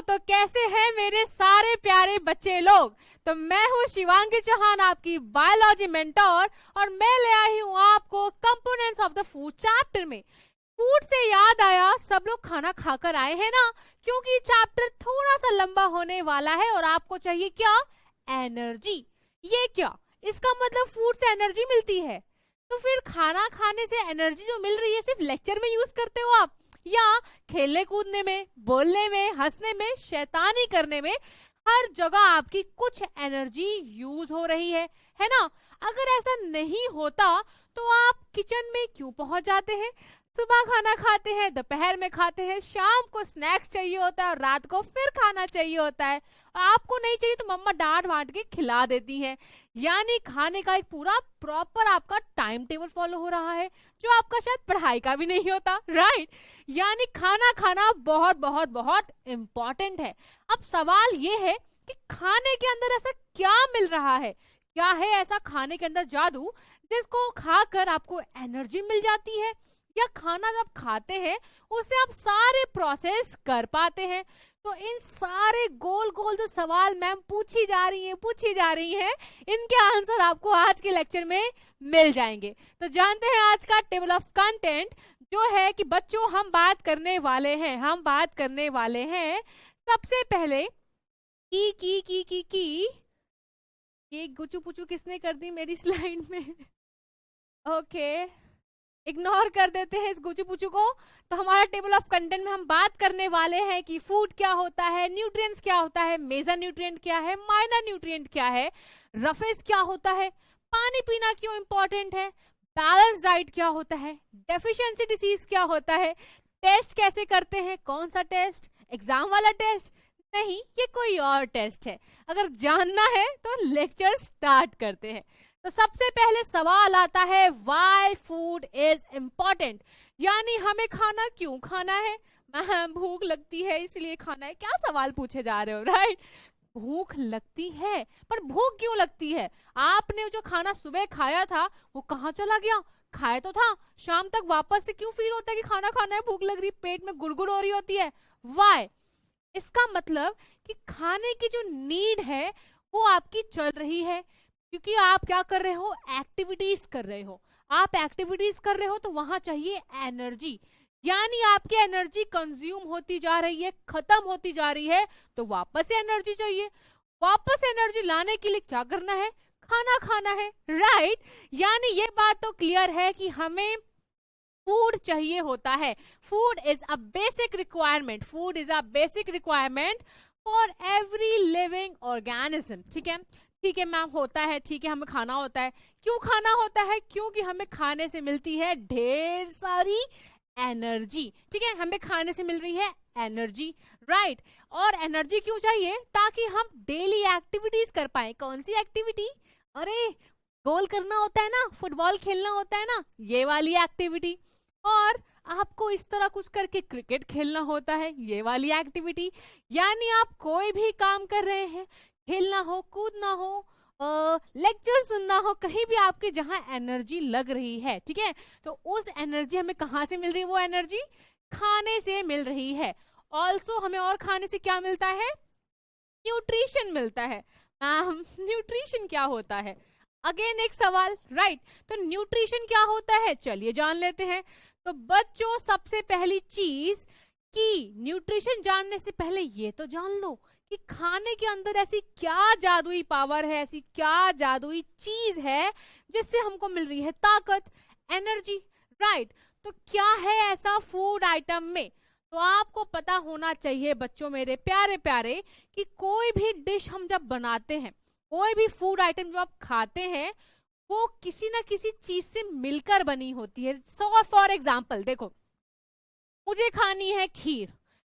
तो कैसे हैं मेरे सारे प्यारे बच्चे लोग। तो मैं हूँ शिवांगी चौहान, आपकी बायोलॉजी मेंटोर, और मैं ले आई हूँ आपको components of the food chapter में। फूड से याद आया, सब लोग खाना खाकर आए हैं ना, क्योंकि चैप्टर थोड़ा सा लंबा होने वाला है और आपको चाहिए क्या? एनर्जी। ये क्या? इसका मतलब फूड से एनर्जी मिलती है। तो फिर खाना खाने से एनर्जी जो मिल रही है सिर्फ लेक्चर में यूज करते हो आप, या खेलने कूदने में, बोलने में, हंसने में, शैतानी करने में, हर जगह आपकी कुछ एनर्जी यूज हो रही है ना? अगर ऐसा नहीं होता तो आप किचन में क्यों पहुंच जाते हैं? सुबह खाना खाते हैं, दोपहर में खाते हैं, शाम को स्नैक्स चाहिए होता है और रात को फिर खाना चाहिए होता है। आपको नहीं चाहिए तो मम्मा डांट वांट के खिला देती है। यानी खाने का एक पूरा प्रॉपर आपका टाइम टेबल फॉलो हो रहा है, जो आपका शायद पढ़ाई का भी नहीं होता, राइट? यानी खाना खाना बहुत बहुत बहुत इंपॉर्टेंट है। अब सवाल ये है कि खाने के अंदर ऐसा क्या मिल रहा है? क्या है ऐसा खाने के अंदर जादू जिसको खाकर आपको एनर्जी मिल जाती है, या खाना जब खाते हैं उससे आप सारे प्रोसेस कर पाते हैं? तो इन सारे गोल गोल जो सवाल मैम पूछी जा रही हैं, इनके आंसर आपको आज के लेक्चर में मिल जाएंगे। तो जानते हैं आज का टेबल ऑफ कंटेंट जो है कि बच्चों हम बात करने वाले हैं सबसे पहले की ये गुचू पुचू किसने कर दी मेरी स्लाइड में? ओके, इग्नोर कर देते हैं इस गुचू पुचू को। तो हमारा टेबल ऑफ कंटेंट में हम बात करने वाले हैं कि फूड क्या होता है, न्यूट्रिएंट्स क्या होता है, मेजर न्यूट्रिएंट क्या है, माइनर न्यूट्रिएंट क्या है, रफेज क्या होता है, पानी पीना क्यों इंपॉर्टेंट है, बैलेंस डाइट क्या होता है, डेफिशिएंसी डिसीज क्या होता है, टेस्ट कैसे करते हैं, कौन सा टेस्ट, एग्जाम वाला टेस्ट नहीं, ये कोई और टेस्ट है। अगर जानना है तो लेक्चर स्टार्ट करते हैं। तो सबसे पहले सवाल आता है, व्हाई फूड इज इम्पोर्टेंट, यानी हमें खाना क्यों खाना है? मैम भूख लगती है इसलिए खाना है। क्या सवाल पूछे जा रहे हो, राइट? भूख लगती है, पर भूख क्यों लगती है? आपने जो खाना सुबह खाया था वो कहाँ चला गया? खाया तो था, शाम तक वापस से क्यों फील होता है कि खाना खाना है, भूख लग रही, पेट में गुड़गुड़ हो रही होती है? व्हाई? इसका मतलब कि खाने की जो नीड है वो आपकी चल रही है, क्योंकि आप क्या कर रहे हो? एक्टिविटीज कर रहे हो। आप एक्टिविटीज कर रहे हो तो वहां चाहिए एनर्जी, यानी आपकी एनर्जी कंज्यूम होती जा रही है, खत्म होती जा रही है, तो वापस से एनर्जी चाहिए। वापस एनर्जी लाने के लिए क्या करना है? खाना खाना है, राइट? यानी ये बात तो क्लियर है कि हमें फूड चाहिए होता है। Food is a basic requirement, food is a basic requirement for every living organism. ठीक है मैम, होता है, ठीक है, हमें खाना होता है। क्यों खाना होता है? क्योंकि हमें खाने से मिलती है ढेर सारी एनर्जी। ठीक है, हमें खाने से मिल रही है एनर्जी, राइट? और एनर्जी क्यों चाहिए? ताकि हम डेली एक्टिविटीज कर पाए। कौन सी एक्टिविटी? अरे गोल करना होता है ना, फुटबॉल खेलना होता है ना, ये वाली एक्टिविटी। और आपको इस तरह कुछ करके क्रिकेट खेलना होता है, ये वाली एक्टिविटी। यानी आप कोई भी काम कर रहे हैं, खेलना हो, कूदना हो, लेक्चर सुनना हो, कहीं भी आपके जहां एनर्जी लग रही है, ठीक है, तो उस एनर्जी हमें कहां से मिल रही है? वो एनर्जी खाने से मिल रही है। ऑल्सो हमें और खाने से क्या मिलता है? न्यूट्रिशन मिलता है। न्यूट्रिशन क्या होता है? अगेन एक सवाल, राइट? तो न्यूट्रिशन क्या होता है, चलिए जान लेते हैं। तो बच्चों सबसे पहली चीज कि न्यूट्रिशन जानने से पहले ये तो जान लो कि खाने के अंदर ऐसी क्या जादुई पावर है, ऐसी क्या जादुई चीज है जिससे हमको मिल रही है ताकत, एनर्जी, राइट? तो क्या है ऐसा फूड आइटम में? तो आपको पता होना चाहिए बच्चों मेरे प्यारे प्यारे कि कोई भी डिश हम जब बनाते हैं, कोई भी फूड आइटम जो आप खाते हैं, वो किसी ना किसी चीज से मिलकर बनी होती है। सो फॉर एग्जाम्पल देखो, मुझे खानी है खीर।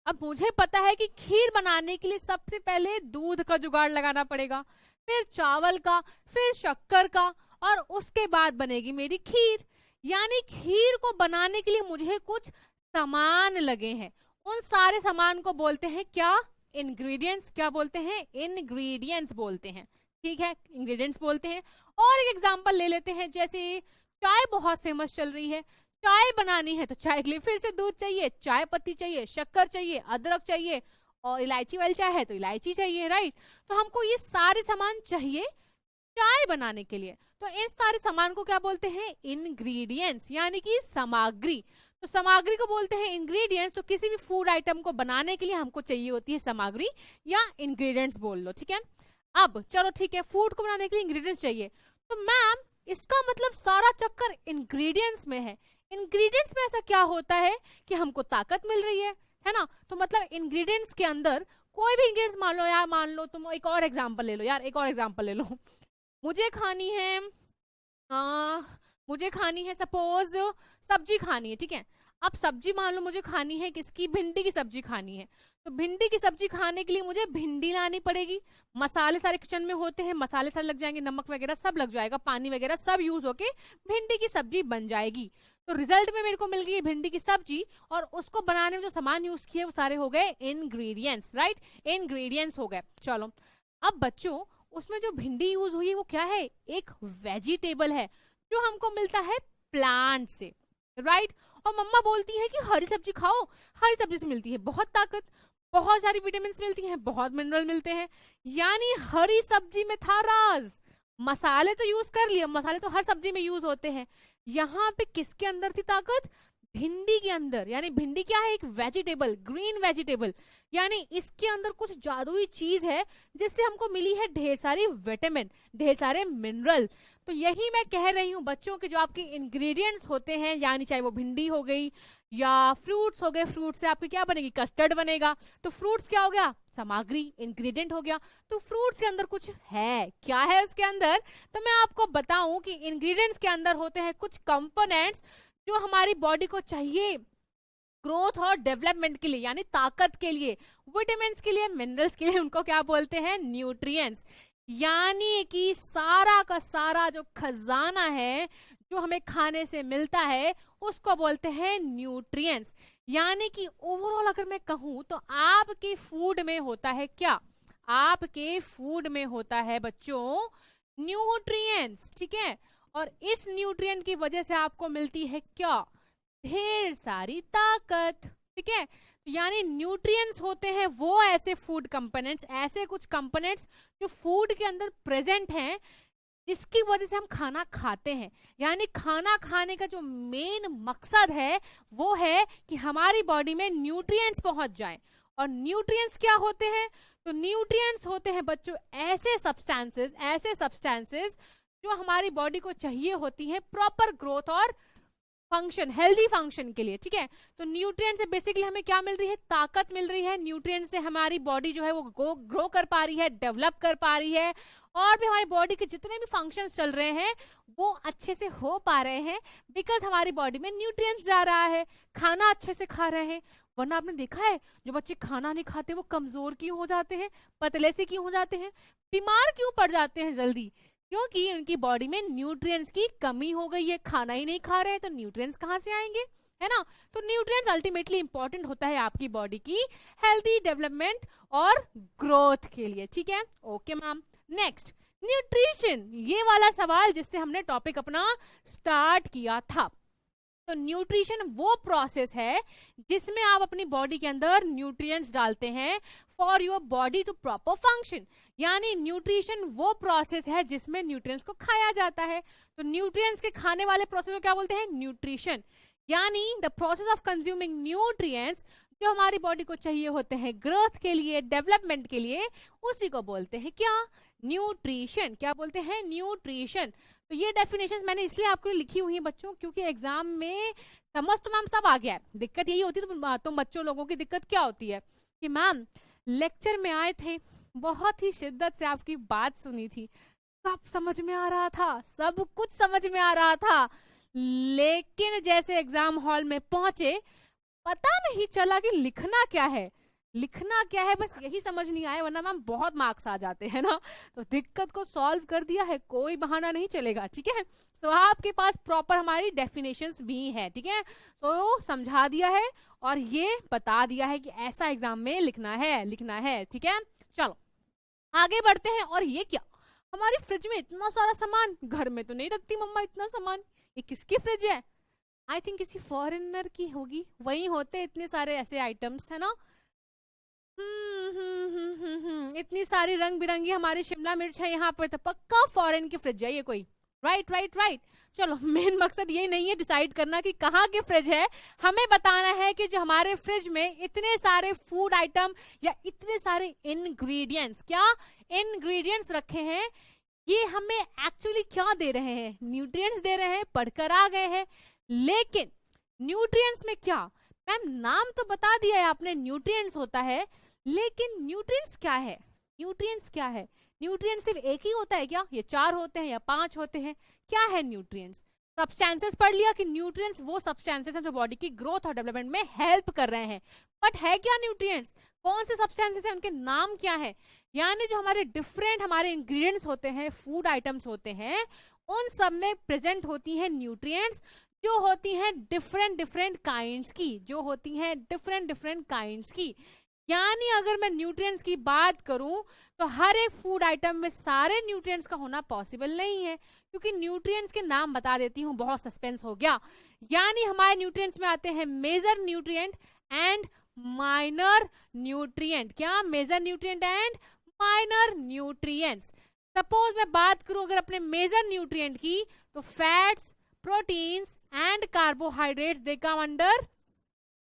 अब मुझे पता है कि खीर बनाने के लिए सबसे पहले दूध का जुगाड़ लगाना पड़ेगा, फिर चावल का, फिर शक्कर का, और उसके बाद बनेगी मेरी खीर। यानी खीर को बनाने के लिए मुझे कुछ सामान लगे हैं। उन सारे सामान को बोलते हैं क्या? इंग्रेडिएंट्स। क्या बोलते हैं? इंग्रेडिएंट्स बोलते हैं। ठीक है, इंग्रेडिएंट्स बोलते हैं। और एक एग्जांपल ले लेते हैं, जैसे चाय बहुत फेमस चल रही है, चाय बनानी है तो चाय के लिए फिर से दूध चाहिए, चाय पत्ती चाहिए, शक्कर चाहिए, अदरक चाहिए, और इलायची वाली चाय है तो इलायची चाहिए, राइट। तो हमको ये सारे सामान चाहिए चाय बनाने के लिए। तो इस सारे सामान को क्या बोलते हैं? इंग्रेडिएंट्स, यानी कि सामग्री। तो सामग्री को बोलते हैं इंग्रेडिएंट्स। तो किसी भी फूड आइटम को बनाने के लिए हमको चाहिए होती है सामग्री या इंग्रेडिएंट्स बोल लो, ठीक है। अब चलो ठीक है, फूड को बनाने के लिए इंग्रेडिएंट्स चाहिए, तो मैम इसका मतलब सारा चक्कर इंग्रेडिएंट्स में है। इंग्रेडिएंट्स में ऐसा क्या होता है कि हमको ताकत मिल रही है ना। तो मतलब इंग्रेडिएंट्स के अंदर कोई भी इंग्रेडिएंट्स, मान लो यार, मान लो तुम एक और एग्जांपल ले लो यार, एक और एग्जांपल ले लो। मुझे खानी है मुझे खानी है सपोज सब्जी खानी है, ठीक है। अब सब्जी मान लो मुझे खानी है किसकी? भिंडी की सब्जी खानी है। तो भिंडी की सब्जी खाने के लिए मुझे भिंडी लानी पड़ेगी। मसाले सारे किचन में होते हैं, मसाले सारे लग जाएंगे, नमक वगैरह सब लग जाएगा, पानी वगैरह सब यूज होके भिंडी की सब्जी बन जाएगी। तो रिजल्ट में मेरे को मिल गई भिंडी की सब्जी, और उसको बनाने में जो सामान यूज किए वो सारे हो गए इंग्रेडिएंट्स, राइट। इंग्रेडिएंट्स हो गए। चलो अब बच्चों, उसमें जो भिंडी यूज हुई वो क्या है? एक वेजिटेबल है जो हमको मिलता है प्लांट से, राइट। और मम्मा बोलती है कि हरी सब्जी खाओ, हरी सब्जी से मिलती है बहुत ताकत, बहुत सारी विटामिन मिलती हैं, बहुत मिनरल मिलते हैं। यानी हरी सब्जी में था राज। मसाले तो यूज कर लिए, मसाले तो हर सब्जी में यूज होते हैं। यहाँ पे किसके अंदर थी ताकत? भिंडी के अंदर। यानी भिंडी क्या है? एक वेजिटेबल, ग्रीन वेजिटेबल। यानी इसके अंदर कुछ जादुई चीज है जिससे हमको मिली है ढेर सारी विटामिन, ढेर सारे मिनरल। तो यही मैं कह रही हूँ बच्चों के जो आपके इंग्रेडिएंट्स होते हैं, यानी चाहे वो भिंडी हो गई या फ्रूट्स हो गए, फ्रूट से आपकी क्या बनेगी? कस्टर्ड बनेगा। तो फ्रूट्स क्या हो गया? सामग्री, इंग्रेडिएंट हो गया। तो फ्रूट्स के अंदर कुछ है, क्या है उसके अंदर? तो मैं आपको बताऊं कि इंग्रेडिएंट्स के अंदर होते हैं कुछ कंपोनेंट्स जो हमारी बॉडी को चाहिए ग्रोथ और डेवलपमेंट के लिए, यानी ताकत के लिए, विटामिन्स के लिए, मिनरल्स के लिए। उनको क्या बोलते हैं? न्यूट्रिएंट्स। यानी कि सारा का सारा जो खजाना है जो हमें खाने से मिलता है उसको बोलते हैं न्यूट्रिएंट्स। यानी कि ओवरऑल अगर मैं कहूं तो आपके फूड में होता है क्या? आपके फूड में होता है बच्चों न्यूट्रिएंट्स, ठीक है। और इस न्यूट्रिएंट की वजह से आपको मिलती है क्या? ढेर सारी ताकत, ठीक है। यानी न्यूट्रिएंट्स होते हैं वो ऐसे फूड कंपोनेंट्स, ऐसे कुछ कंपोनेंट्स जो फूड के अंदर प्रेजेंट हैं जिसकी वजह से हम खाना खाते हैं। यानी खाना खाने का जो मेन मकसद है वो है कि हमारी बॉडी में न्यूट्रिएंट्स पहुंच जाएं। और न्यूट्रिएंट्स क्या होते हैं? तो न्यूट्रिएंट्स होते हैं बच्चों ऐसे सब्सटेंसेस जो हमारी बॉडी को चाहिए होती है प्रॉपर ग्रोथ और फंक्शन, हेल्दी फंक्शन के लिए, ठीक है। तो न्यूट्रिएंट से बेसिकली हमें क्या मिल रही है? ताकत मिल रही है। न्यूट्रिएंट से हमारी बॉडी जो है वो ग्रो कर पा रही है, डेवलप कर पा रही है, और भी हमारी बॉडी के जितने भी फंक्शंस चल रहे हैं वो अच्छे से हो पा रहे हैं बिकॉज हमारी बॉडी में न्यूट्रिएंट्स जा रहा है, खाना अच्छे से खा रहे हैं। वरना आपने देखा है जो बच्चे खाना नहीं खाते वो कमजोर क्यों हो जाते हैं, पतले से क्यों हो जाते हैं, बीमार क्यों पड़ जाते हैं जल्दी? क्योंकि उनकी बॉडी में न्यूट्रिएंट्स की कमी हो गई है, खाना ही नहीं खा रहे हैं, तो न्यूट्रिएंट्स कहाँ से आएंगे, है ना। तो न्यूट्रिएंट्स अल्टीमेटली इंपॉर्टेंट होता है आपकी बॉडी की हेल्दी डेवलपमेंट और ग्रोथ के लिए, ठीक है। ओके मैम, नेक्स्ट न्यूट्रिशन, ये वाला सवाल जिससे हमने टॉपिक अपना स्टार्ट किया था। तो न्यूट्रिशन वो प्रोसेस है जिसमें आप अपनी बॉडी के अंदर न्यूट्रिएंट्स डालते हैं for your body to proper function. यानी न्यूट्रिशन वो प्रोसेस है जिसमें न्यूट्रिएंट्स को खाया जाता है। तो न्यूट्रिएंट्स के खाने वाले प्रोसेस को क्या बोलते हैं? न्यूट्रिशन। यानी the process of consuming nutrients जो हमारी बॉडी को चाहिए होते हैं ग्रोथ के लिए, डेवलपमेंट के लिए, उसी को बोलते हैं क्या? न्यूट्रिशन। क्या बोलते हैं? न्यूट्रिशन। तो ये डेफिनेशंस मैंने इसलिए आपको लिखी हुई है बच्चों क्योंकि एग्जाम में समझ तो मैम सब आ गया है। दिक्कत यही होती है तुम बच्चों लोगों की दिक्कत क्या होती है कि मैम लेक्चर में आए थे, बहुत ही शिद्दत से आपकी बात सुनी थी, सब समझ में आ रहा था, सब कुछ समझ में आ रहा था, लेकिन जैसे एग्जाम हॉल में पहुंचे पता नहीं चला कि लिखना क्या है, लिखना क्या है, बस यही समझ नहीं आया, वरना मैम बहुत मार्क्स आ जाते हैं ना। तो दिक्कत को सॉल्व कर दिया है, कोई बहाना नहीं चलेगा, ठीक है। तो आपके पास प्रॉपर हमारी डेफिनेशंस भी है, ठीक है। तो समझा दिया है और ये बता दिया है कि ऐसा एग्जाम में लिखना है, ठीक है। चलो आगे बढ़ते हैं। और ये क्या, हमारी फ्रिज में इतना सारा सामान, घर में तो नहीं रखती मम्मा इतना सामान, ये किसकी फ्रिज है? आई थिंक किसी फॉरेनर की होगी, वही होते इतने सारे ऐसे आइटम्स, है ना। इतनी सारी रंग बिरंगी हमारी शिमला मिर्च है यहाँ पर, तो पक्का फॉरेन की फ्रिज है ये कोई। Right right right. चलो, मेन मकसद ये नहीं है डिसाइड करना कि कहाँ की फ्रिज है, हमें बताना है कि जो हमारे फ्रिज में इतने सारे फूड आइटम या इतने सारे इंग्रेडिएंट्स, क्या इंग्रेडिएंट्स रखे हैं, ये हमें एक्चुअली क्या दे रहे हैं, न्यूट्रिएंट्स दे रहे हैं, पढ़कर आ गए हैं। लेकिन न्यूट्रिएंट्स में क्या, मैम नाम तो बता दिया है आपने, न्यूट्रिएंट्स होता है, लेकिन न्यूट्रिएंट्स क्या है, न्यूट्रिएंट्स क्या है, न्यूट्रिएंट्स सिर्फ एक ही होता है क्या, ये 4 होते हैं या 5 होते हैं, क्या है न्यूट्रिएंट्स। सब्सटेंसेस पढ़ लिया कि न्यूट्रिएंट्स वो सब्सटेंसेस हैं जो बॉडी की ग्रोथ और डेवलपमेंट में हेल्प कर रहे हैं, बट है क्या न्यूट्रिएंट्स, कौन से सब्सटेंसेस हैं, उनके नाम क्या है। यानी जो हमारे डिफरेंट हमारे इंग्रेडिएंट्स होते हैं, फूड आइटम्स होते हैं, उन सब में प्रेजेंट होती है न्यूट्रिएंट्स, जो होती हैं डिफरेंट डिफरेंट काइंड्स की, जो होती हैं डिफरेंट डिफरेंट काइंड्स की। यानी अगर मैं न्यूट्रिएंट्स की बात करूं तो हर एक फूड आइटम में सारे न्यूट्रिएंट्स का होना पॉसिबल नहीं है, क्योंकि न्यूट्रिएंट्स के नाम बता देती हूं, बहुत सस्पेंस हो गया। यानी हमारे न्यूट्रिएंट्स में आते हैं major nutrient and minor nutrient. क्या, major nutrient and minor nutrients. Suppose मैं बात करूं अगर अपने मेजर न्यूट्रिएंट की, तो fats, proteins and carbohydrates they come under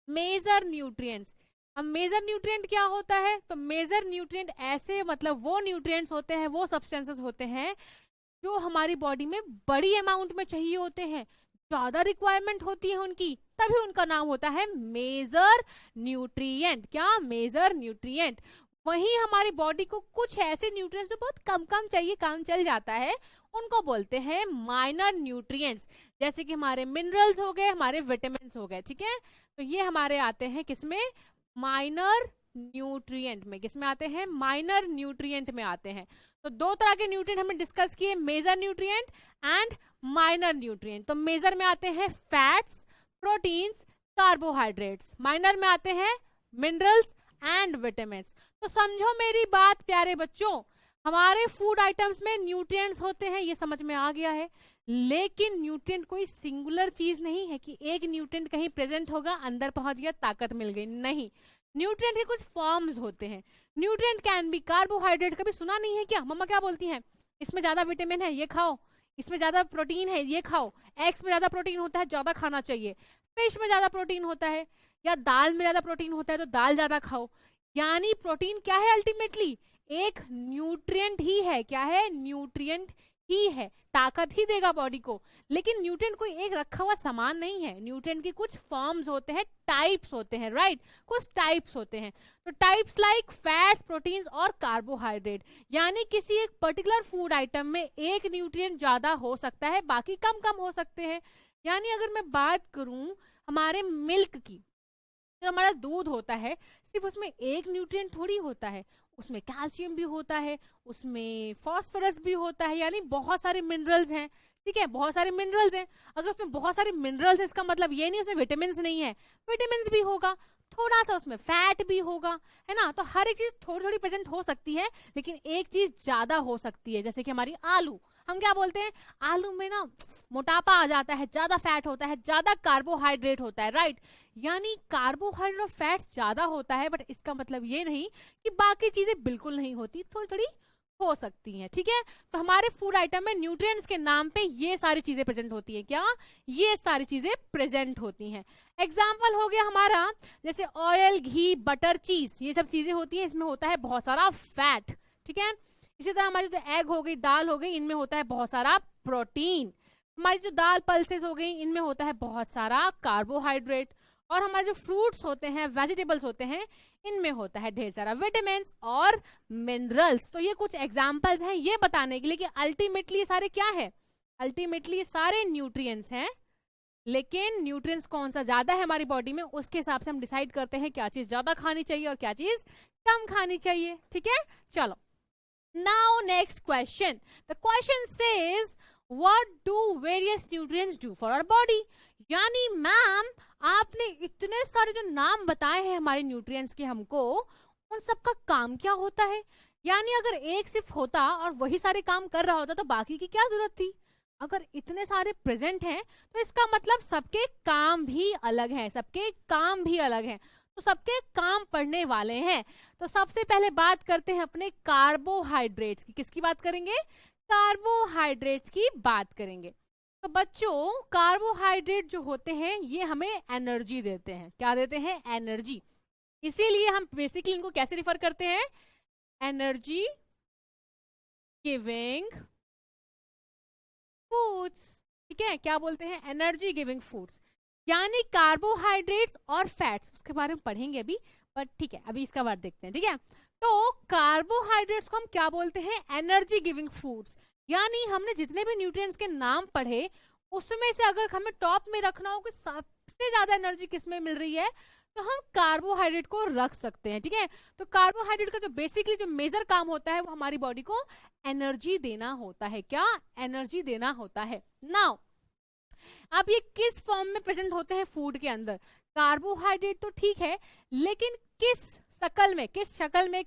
major nutrients. अब मेजर न्यूट्रिएंट क्या होता है, तो मेजर न्यूट्रिएंट ऐसे मतलब वो न्यूट्रिएंट्स होते हैं, वो सब्सटेंसेस होते हैं जो हमारी बॉडी में बड़ी अमाउंट में चाहिए होते हैं, ज्यादा रिक्वायरमेंट होती है उनकी, तभी उनका नाम होता है मेजर न्यूट्रिएंट। क्या, मेजर न्यूट्रिएंट। वहीं हमारी बॉडी को कुछ ऐसे न्यूट्रिएंट्स जो बहुत कम कम चाहिए, काम चल जाता है, उनको बोलते हैं माइनर न्यूट्रिएंट्स। जैसे कि हमारे मिनरल्स हो गए, हमारे विटामिन हो गए, ठीक है, तो ये हमारे आते हैं किसमें, माइनर न्यूट्रिएंट में। किसमें आते हैं, माइनर न्यूट्रिएंट में आते हैं। तो दो तरह के न्यूट्रिएंट हमने डिस्कस किए, major nutrient and minor nutrient. तो मेजर में आते हैं फैट्स, प्रोटीन्स, कार्बोहाइड्रेट्स, माइनर में आते हैं मिनरल्स एंड विटामिन। तो समझो मेरी बात प्यारे बच्चों, हमारे फूड आइटम्स में न्यूट्रिएंट्स होते हैं, ये समझ में आ गया है, लेकिन न्यूट्रिएंट कोई सिंगुलर चीज नहीं है कि एक न्यूट्रिएंट कहीं प्रेजेंट होगा, अंदर पहुंच गया, ताकत मिल गई, नहीं। न्यूट्रिएंट के कुछ फॉर्म्स होते हैं। न्यूट्रिएंट कैन बी कार्बोहाइड्रेट, कभी सुना नहीं है क्या, मम्मा क्या बोलती हैं, इसमें ज्यादा विटामिन है ये खाओ, इसमें ज्यादा प्रोटीन है ये खाओ, एग्स में ज्यादा प्रोटीन होता है ज्यादा खाना चाहिए, फिश में ज्यादा प्रोटीन होता है, या दाल में ज्यादा प्रोटीन होता है तो दाल ज्यादा खाओ। यानी प्रोटीन क्या है, अल्टीमेटली एक न्यूट्रिएंट ही है। क्या है, न्यूट्रिएंट ही है, ताकत ही देगा बॉडी को। लेकिन न्यूट्रिएंट कोई एक रखा हुआ सामान नहीं है, न्यूट्रिएंट के कुछ फॉर्म्स होते हैं, टाइप्स होते हैं, राइट, कुछ टाइप्स होते हैं। तो टाइप्स लाइक फैट्स, प्रोटीन्स और कार्बोहाइड्रेट। यानी किसी एक पर्टिकुलर फूड आइटम में एक न्यूट्रिएंट ज्यादा हो सकता है, बाकी कम कम हो सकते हैं। यानी अगर मैं बात करूं हमारे मिल्क की, जो हमारा दूध होता है, सिर्फ उसमें एक न्यूट्रिएंट थोड़ी होता है, उसमें कैल्शियम भी होता है, उसमें फास्फोरस भी होता है, यानी बहुत सारे मिनरल्स हैं, ठीक है, बहुत सारे मिनरल्स हैं। अगर उसमें बहुत सारे मिनरल्स है, इसका मतलब ये नहीं उसमें विटामिन नहीं है, विटामिन भी होगा, थोड़ा सा उसमें फैट भी होगा, है ना। तो हर एक चीज थोड़ी थोड़ी प्रेजेंट हो सकती है, लेकिन एक चीज ज्यादा हो सकती है। जैसे कि हमारी आलू, हम क्या बोलते हैं, आलू में ना मोटापा आ जाता है, ज्यादा फैट होता है, ज्यादा कार्बोहाइड्रेट होता है, राइट। यानी कार्बोहाइड्रेट और फैट ज्यादा होता है, बट इसका मतलब ये नहीं कि बाकी चीजें बिल्कुल नहीं होती, थोड़ी थोड़ी हो सकती हैं, ठीक है। तो हमारे फूड आइटम में न्यूट्रिएंट्स के नाम पे ये सारी चीजें प्रेजेंट होती है। क्या, ये सारी चीजें प्रेजेंट होती हैं। एग्जाम्पल हो गया हमारा, जैसे ऑयल, घी, बटर, चीज, ये सब चीजें होती है, इसमें होता है बहुत सारा फैट, ठीक है। इसी तरह हमारी जो एग हो गई, दाल हो गई, इनमें होता है बहुत सारा प्रोटीन। हमारी जो दाल पल्सेस हो गई, इनमें होता है बहुत सारा कार्बोहाइड्रेट। और हमारे जो फ्रूट्स होते हैं, वेजिटेबल्स होते हैं, इनमें होता है ढेर सारा विटामिन और मिनरल्स। तो ये कुछ एग्जांपल्स हैं ये बताने के लिए कि अल्टीमेटली सारे क्या है, अल्टीमेटली सारे न्यूट्रिएंट्स हैं, लेकिन न्यूट्रिएंट्स कौन सा ज्यादा है हमारी बॉडी में, उसके हिसाब से हम डिसाइड करते हैं क्या चीज ज्यादा खानी चाहिए और क्या चीज कम खानी चाहिए, ठीक है। चलो, now next question. The question says what do various nutrients do for our body. यानी मैम आपने इतने सारे जो नाम बताए हैं हमारे न्यूट्रिएंट्स के हमको, उन सब का काम क्या होता है। यानी अगर एक सिर्फ होता और वही सारे काम कर रहा होता तो बाकी की क्या जरूरत थी। अगर इतने सारे प्रेजेंट हैं तो इसका मतलब सबके काम भी अलग हैं, सबके काम भी अलग हैं। तो सबके काम पड़ने वाले हैं। तो सबसे पहले बात करते हैं अपने कार्बोहाइड्रेट्स की। किसकी बात करेंगे? कार्बोहाइड्रेट्स की बात करेंगे। तो बच्चों कार्बोहाइड्रेट जो होते हैं ये हमें एनर्जी देते हैं। क्या देते हैं? एनर्जी। इसीलिए हम बेसिकली इनको कैसे रिफर करते हैं? Energy giving foods. ठीक है, क्या बोलते हैं? Energy giving foods. यानी कार्बोहाइड्रेट्स और फैट्स, उसके बारे में पढ़ेंगे अभी, पर ठीक है अभी इसका बात देखते हैं। ठीक है, तो कार्बोहाइड्रेट्स को हम क्या बोलते हैं? Energy giving foods. यानी हमने जितने भी न्यूट्रिएंट्स के नाम पढ़े उसमें से अगर हमें टॉप में रखना हो कि सबसे ज्यादा एनर्जी किसमें मिल रही है, तो हम कार्बोहाइड्रेट को रख सकते हैं। ठीक है, तो कार्बोहाइड्रेट का जो बेसिकली जो मेजर काम होता है वो हमारी बॉडी को एनर्जी देना होता है। क्या? एनर्जी देना होता है। नाउ अब ये किस फॉर्म में प्रेजेंट होते हैं फूड के अंदर? कार्बोहाइड्रेट तो ठीक है, लेकिन किस शक्ल में,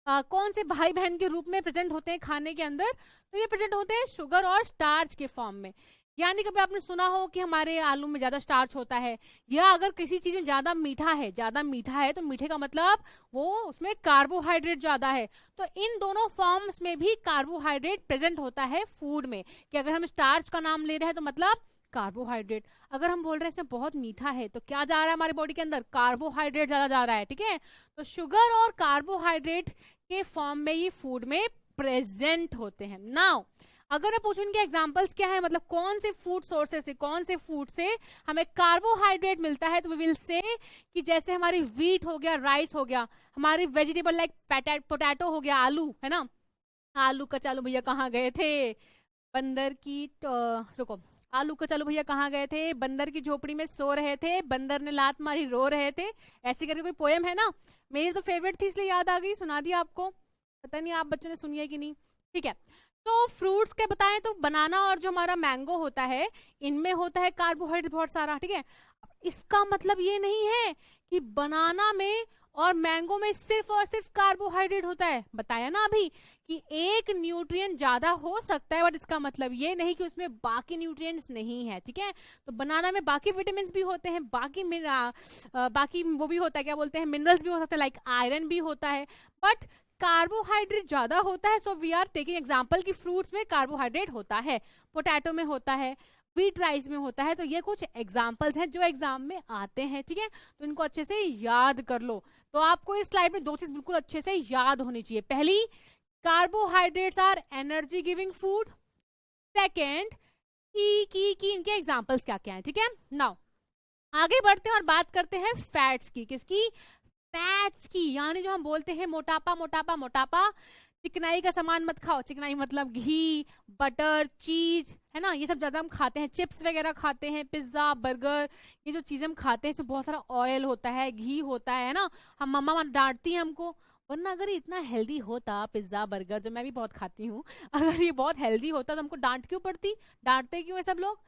कौन से भाई बहन के रूप में प्रेजेंट होते हैं खाने के अंदर? तो ये प्रेजेंट होते हैं शुगर और स्टार्च के फॉर्म में। यानी कभी आपने सुना हो कि हमारे आलू में ज्यादा स्टार्च होता है, या अगर किसी चीज में ज्यादा मीठा है तो मीठे का मतलब वो उसमें कार्बोहाइड्रेट ज्यादा है। तो इन दोनों फॉर्म्स में भी कार्बोहाइड्रेट प्रेजेंट होता है फूड में। कि अगर हम स्टार्च का नाम ले रहे हैं तो मतलब कार्बोहाइड्रेट, अगर हम बोल रहे हैं इसमें बहुत मीठा है तो क्या जा रहा है हमारे बॉडी के अंदर? कार्बोहाइड्रेट ज्यादा जा रहा है। ठीक है, तो शुगर और कार्बोहाइड्रेट के फॉर्म में ये फूड में प्रेजेंट होते हैं। नाउ अगर मैं पूछूं इनके एग्जांपल्स क्या है, मतलब कौन से फूड सोर्सेस से, कौन से फूड से हमें कार्बोहाइड्रेट मिलता है, तो वी विल से कि जैसे हमारी व्हीट हो गया, राइस हो गया, हमारी वेजिटेबल लाइक पोटैटो हो गया, आलू है ना। आलू कचालू भैया कहाँ गए थे? बंदर की रुको, आलू कचालू भैया कहाँ गए थे? बंदर की झोपड़ी में सो रहे थे, बंदर ने लात मारी रो रहे थे। ऐसी करके कोई पोएम है ना, मेरी तो फेवरेट थी इसलिए याद आ गई, सुना दी आपको। पता नहीं आप बच्चों ने सुनी है कि नहीं। ठीक है, तो फ्रूट्स के बताएं तो बनाना और जो हमारा मैंगो होता है इनमें होता है कार्बोहाइड्रेट बहुत सारा। ठीक है, इसका मतलब ये नहीं है कि बनाना में और मैंगो में सिर्फ और सिर्फ कार्बोहाइड्रेट होता है। बताया ना अभी कि एक न्यूट्रिएंट ज्यादा हो सकता है, बट इसका मतलब ये नहीं कि उसमें बाकी न्यूट्रिएंट्स नहीं है। ठीक है, तो बनाना में बाकी विटामिन भी होते हैं, बाकी वो भी होता है, क्या बोलते हैं, मिनरल्स भी हो सकते हैं, लाइक आयरन भी होता है, बट कार्बोहाइड्रेट ज्यादा होता है। So we are taking example कि फ्रूट्स में कार्बोहाइड्रेट होता है, पोटैटो में होता है, व्हीट राइस में होता है। तो ये कुछ एग्जांपल्स हैं जो एग्जाम में आते हैं। ठीक है, तो इनको अच्छे से याद कर लो। तो आपको इस स्लाइड में दो चीज बिल्कुल अच्छे से याद होनी चाहिए। पहली, carbohydrates are energy giving food. Second, की इनके एग्जांपल्स क्या क्या हैं। ठीक है, नाउ आगे बढ़ते हैं और बात करते हैं फैट्स की। किसकी? फैट्स की। यानी जो हम बोलते हैं मोटापा मोटापा मोटापा, चिकनाई का सामान मत खाओ। चिकनाई मतलब घी, बटर, चीज है ना, ये सब ज्यादा हम खाते हैं। चिप्स वगैरह खाते हैं, पिज्जा, बर्गर, ये जो चीजें हम खाते हैं इसमें बहुत सारा ऑयल होता है, घी होता है ना। हम मम्मा डांटती है हमको, वरना अगर ये इतना हेल्दी होता पिज्जा बर्गर, जो मैं भी बहुत खाती हूँ, अगर ये बहुत हेल्दी होता तो हमको डांट क्यों पड़ती? डांटते क्यों है सब लोग?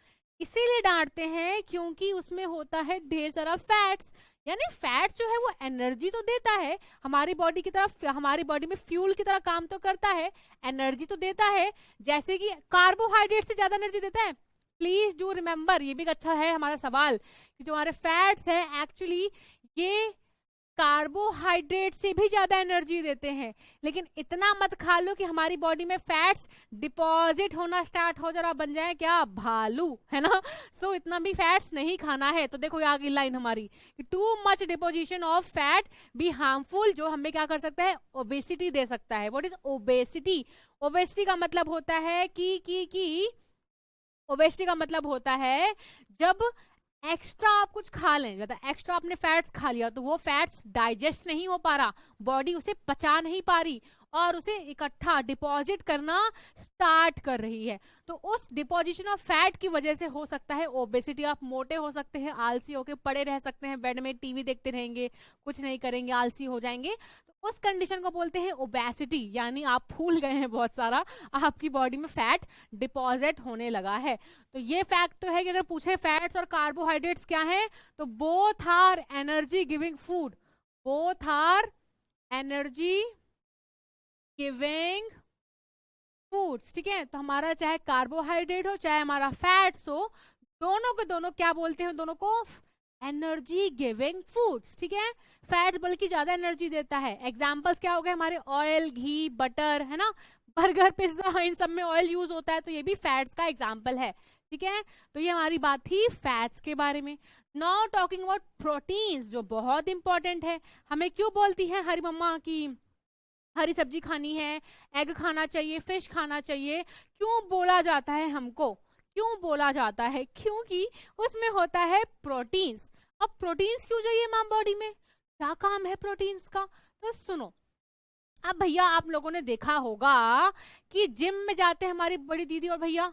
इसीलिए डांटते हैं क्योंकि उसमें होता है ढेर सारा फैट्स। यानी फैट जो है वो एनर्जी तो देता है हमारी बॉडी की तरफ, हमारी बॉडी में फ्यूल की तरह काम तो करता है, एनर्जी तो देता है, जैसे कि कार्बोहाइड्रेट से ज्यादा एनर्जी देता है। प्लीज डू रिमेम्बर, ये भी अच्छा है हमारा सवाल, कि जो हमारे फैट्स है एक्चुअली ये कार्बोहाइड्रेट से भी ज्यादा एनर्जी देते हैं। लेकिन इतना मत खा लो कि हमारी बॉडी में फैट्स डिपॉजिट होना स्टार्ट हो, जरा बन जाए क्या भालू, है ना। सो इतना भी फैट्स नहीं खाना है। तो देखो आगे लाइन हमारी, too much deposition of fat be harmful, जो हमें क्या कर सकता है? ओबेसिटी दे सकता है। What is obesity? ओबेसिटी का मतलब होता है कि ओबेसिटी का मतलब होता है जब एक्स्ट्रा आप कुछ खा लें, मतलब एक्स्ट्रा आपने फैट्स खा लिया तो वो फैट्स डाइजेस्ट नहीं हो पा रहा, बॉडी उसे पचा नहीं पा रही और उसे इकट्ठा डिपॉजिट करना स्टार्ट कर रही है। तो उस डिपॉजिशन ऑफ फैट की वजह से हो सकता है ओबेसिटी। आप मोटे हो सकते हैं, आलसी होकर पड़े रह सकते हैं बेड में, टीवी देखते रहेंगे, कुछ नहीं करेंगे, आलसी हो जाएंगे। तो उस कंडीशन को बोलते हैं ओबेसिटी, यानी आप फूल गए हैं बहुत सारा, आपकी बॉडी में फैट डिपॉजिट होने लगा है। तो ये फैक्ट तो है कि अगर पूछे फैट्स और कार्बोहाइड्रेट्स क्या है, तो both are energy giving food, both are energy giving foods. ठीक है, तो हमारा चाहे कार्बोहाइड्रेट हो चाहे हमारा फैट्स हो, दोनों को दोनों क्या बोलते हैं? दोनों को एनर्जी गिविंग फूड्स, ठीक है। फैट्स बल्कि ज्यादा एनर्जी देता है। एग्जाम्पल्स क्या हो गए हमारे, ऑयल, घी, बटर, है ना, बर्गर, पिज्जा, इन सब में ऑयल यूज होता है, तो ये भी फैट्स का एग्जाम्पल है, ठीक है। तो ये हमारी बात थी फैट्स के बारे में। नाउ टॉकिंग अबाउट प्रोटीन्स, जो बहुत इंपॉर्टेंट है। हमें क्यों बोलती है हरी मम्मा की हरी सब्जी खानी है, एग खाना चाहिए, फिश खाना चाहिए, क्यों बोला जाता है हमको, क्यों बोला जाता है? क्योंकि उसमें होता है प्रोटीन्स। अब प्रोटीन्स क्यों चाहिए मैम बॉडी में, क्या काम है प्रोटीन्स का? तो सुनो, अब भैया आप लोगों ने देखा होगा कि जिम में जाते हैं हमारी बड़ी दीदी और भैया,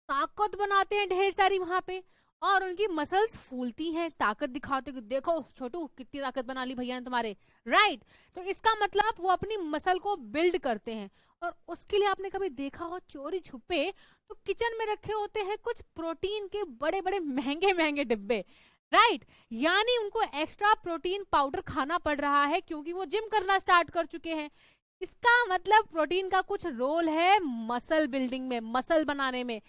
ताकत बनाते हैं ढेर सारी वहां पे, और उनकी मसल्स फूलती हैं, ताकत दिखाते कि देखो छोटू कितनी ताकत बना ली भैया ने तुम्हारे, राइट। तो इसका मतलब वो अपनी मसल को बिल्ड करते हैं, और उसके लिए आपने कभी देखा हो चोरी छुपे तो किचन में रखे होते हैं कुछ प्रोटीन के बड़े बड़े महंगे महंगे डिब्बे, राइट। यानी उनको एक्स्ट्रा प्रोटीन पाउडर खाना पड़ रहा है क्योंकि वो जिम करना स्टार्ट कर चुके हैं। इसका मतलब प्रोटीन का कुछ रोल है मसल बिल्डिंग में, मसल बनाने में।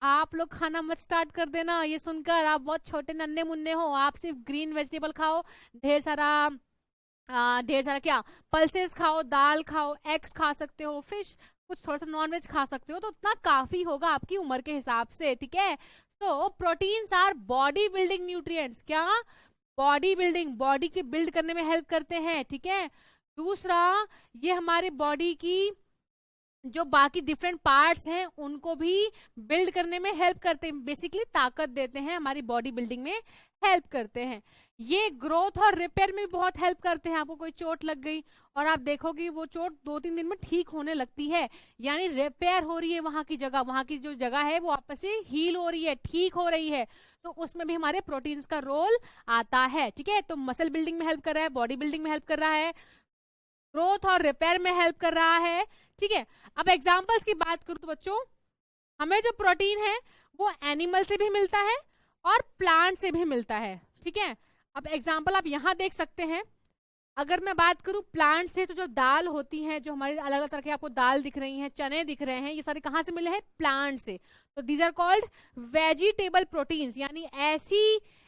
आप लोग खाना मत स्टार्ट कर देना ये सुनकर, आप बहुत छोटे नन्हे मुन्ने हो, आप सिर्फ ग्रीन वेजिटेबल खाओ, ढेर सारा क्या पल्सेस खाओ, दाल खाओ, एग्स खा सकते हो, फिश, कुछ थोड़ा सा नॉन वेज खा सकते हो, तो उतना काफी होगा आपकी उम्र के हिसाब से, ठीक है। तो proteins our body building nutrients, क्या बॉडी बिल्डिंग, बॉडी की बिल्ड करने में हेल्प करते हैं, ठीक है। दूसरा, ये हमारे बॉडी की जो बाकी डिफरेंट पार्ट्स हैं उनको भी बिल्ड करने में हेल्प करते हैं, बेसिकली ताकत देते हैं, हमारी बॉडी बिल्डिंग में हेल्प करते हैं। ये ग्रोथ और रिपेयर में भी बहुत हेल्प करते हैं। आपको कोई चोट लग गई और आप देखोगे वो चोट 2-3 दिन में ठीक होने लगती है, यानी रिपेयर हो रही है वहां की जगह, वहां की जो जगह है वो आपस से हील हो रही है, ठीक हो रही है, तो उसमें भी हमारे प्रोटीन्स का रोल आता है, ठीक है। तो मसल बिल्डिंग में हेल्प कर रहा है, बॉडी बिल्डिंग में हेल्प कर रहा है, ग्रोथ और रिपेयर में हेल्प कर रहा है, ठीक है। अब एग्जांपल्स की बात करूं तो बच्चों, हमें जो प्रोटीन है वो एनिमल से भी मिलता है और प्लांट से भी मिलता है, ठीक है। अब एग्जांपल आप यहां देख सकते हैं। अगर मैं बात करूं प्लांट से, तो जो दाल होती है, जो हमारी अलग अलग तरह की आपको दाल दिख रही हैं, चने दिख रहे हैं, ये सारे कहां से मिले हैं? प्लांट से। तो these are called vegetable proteins, यानी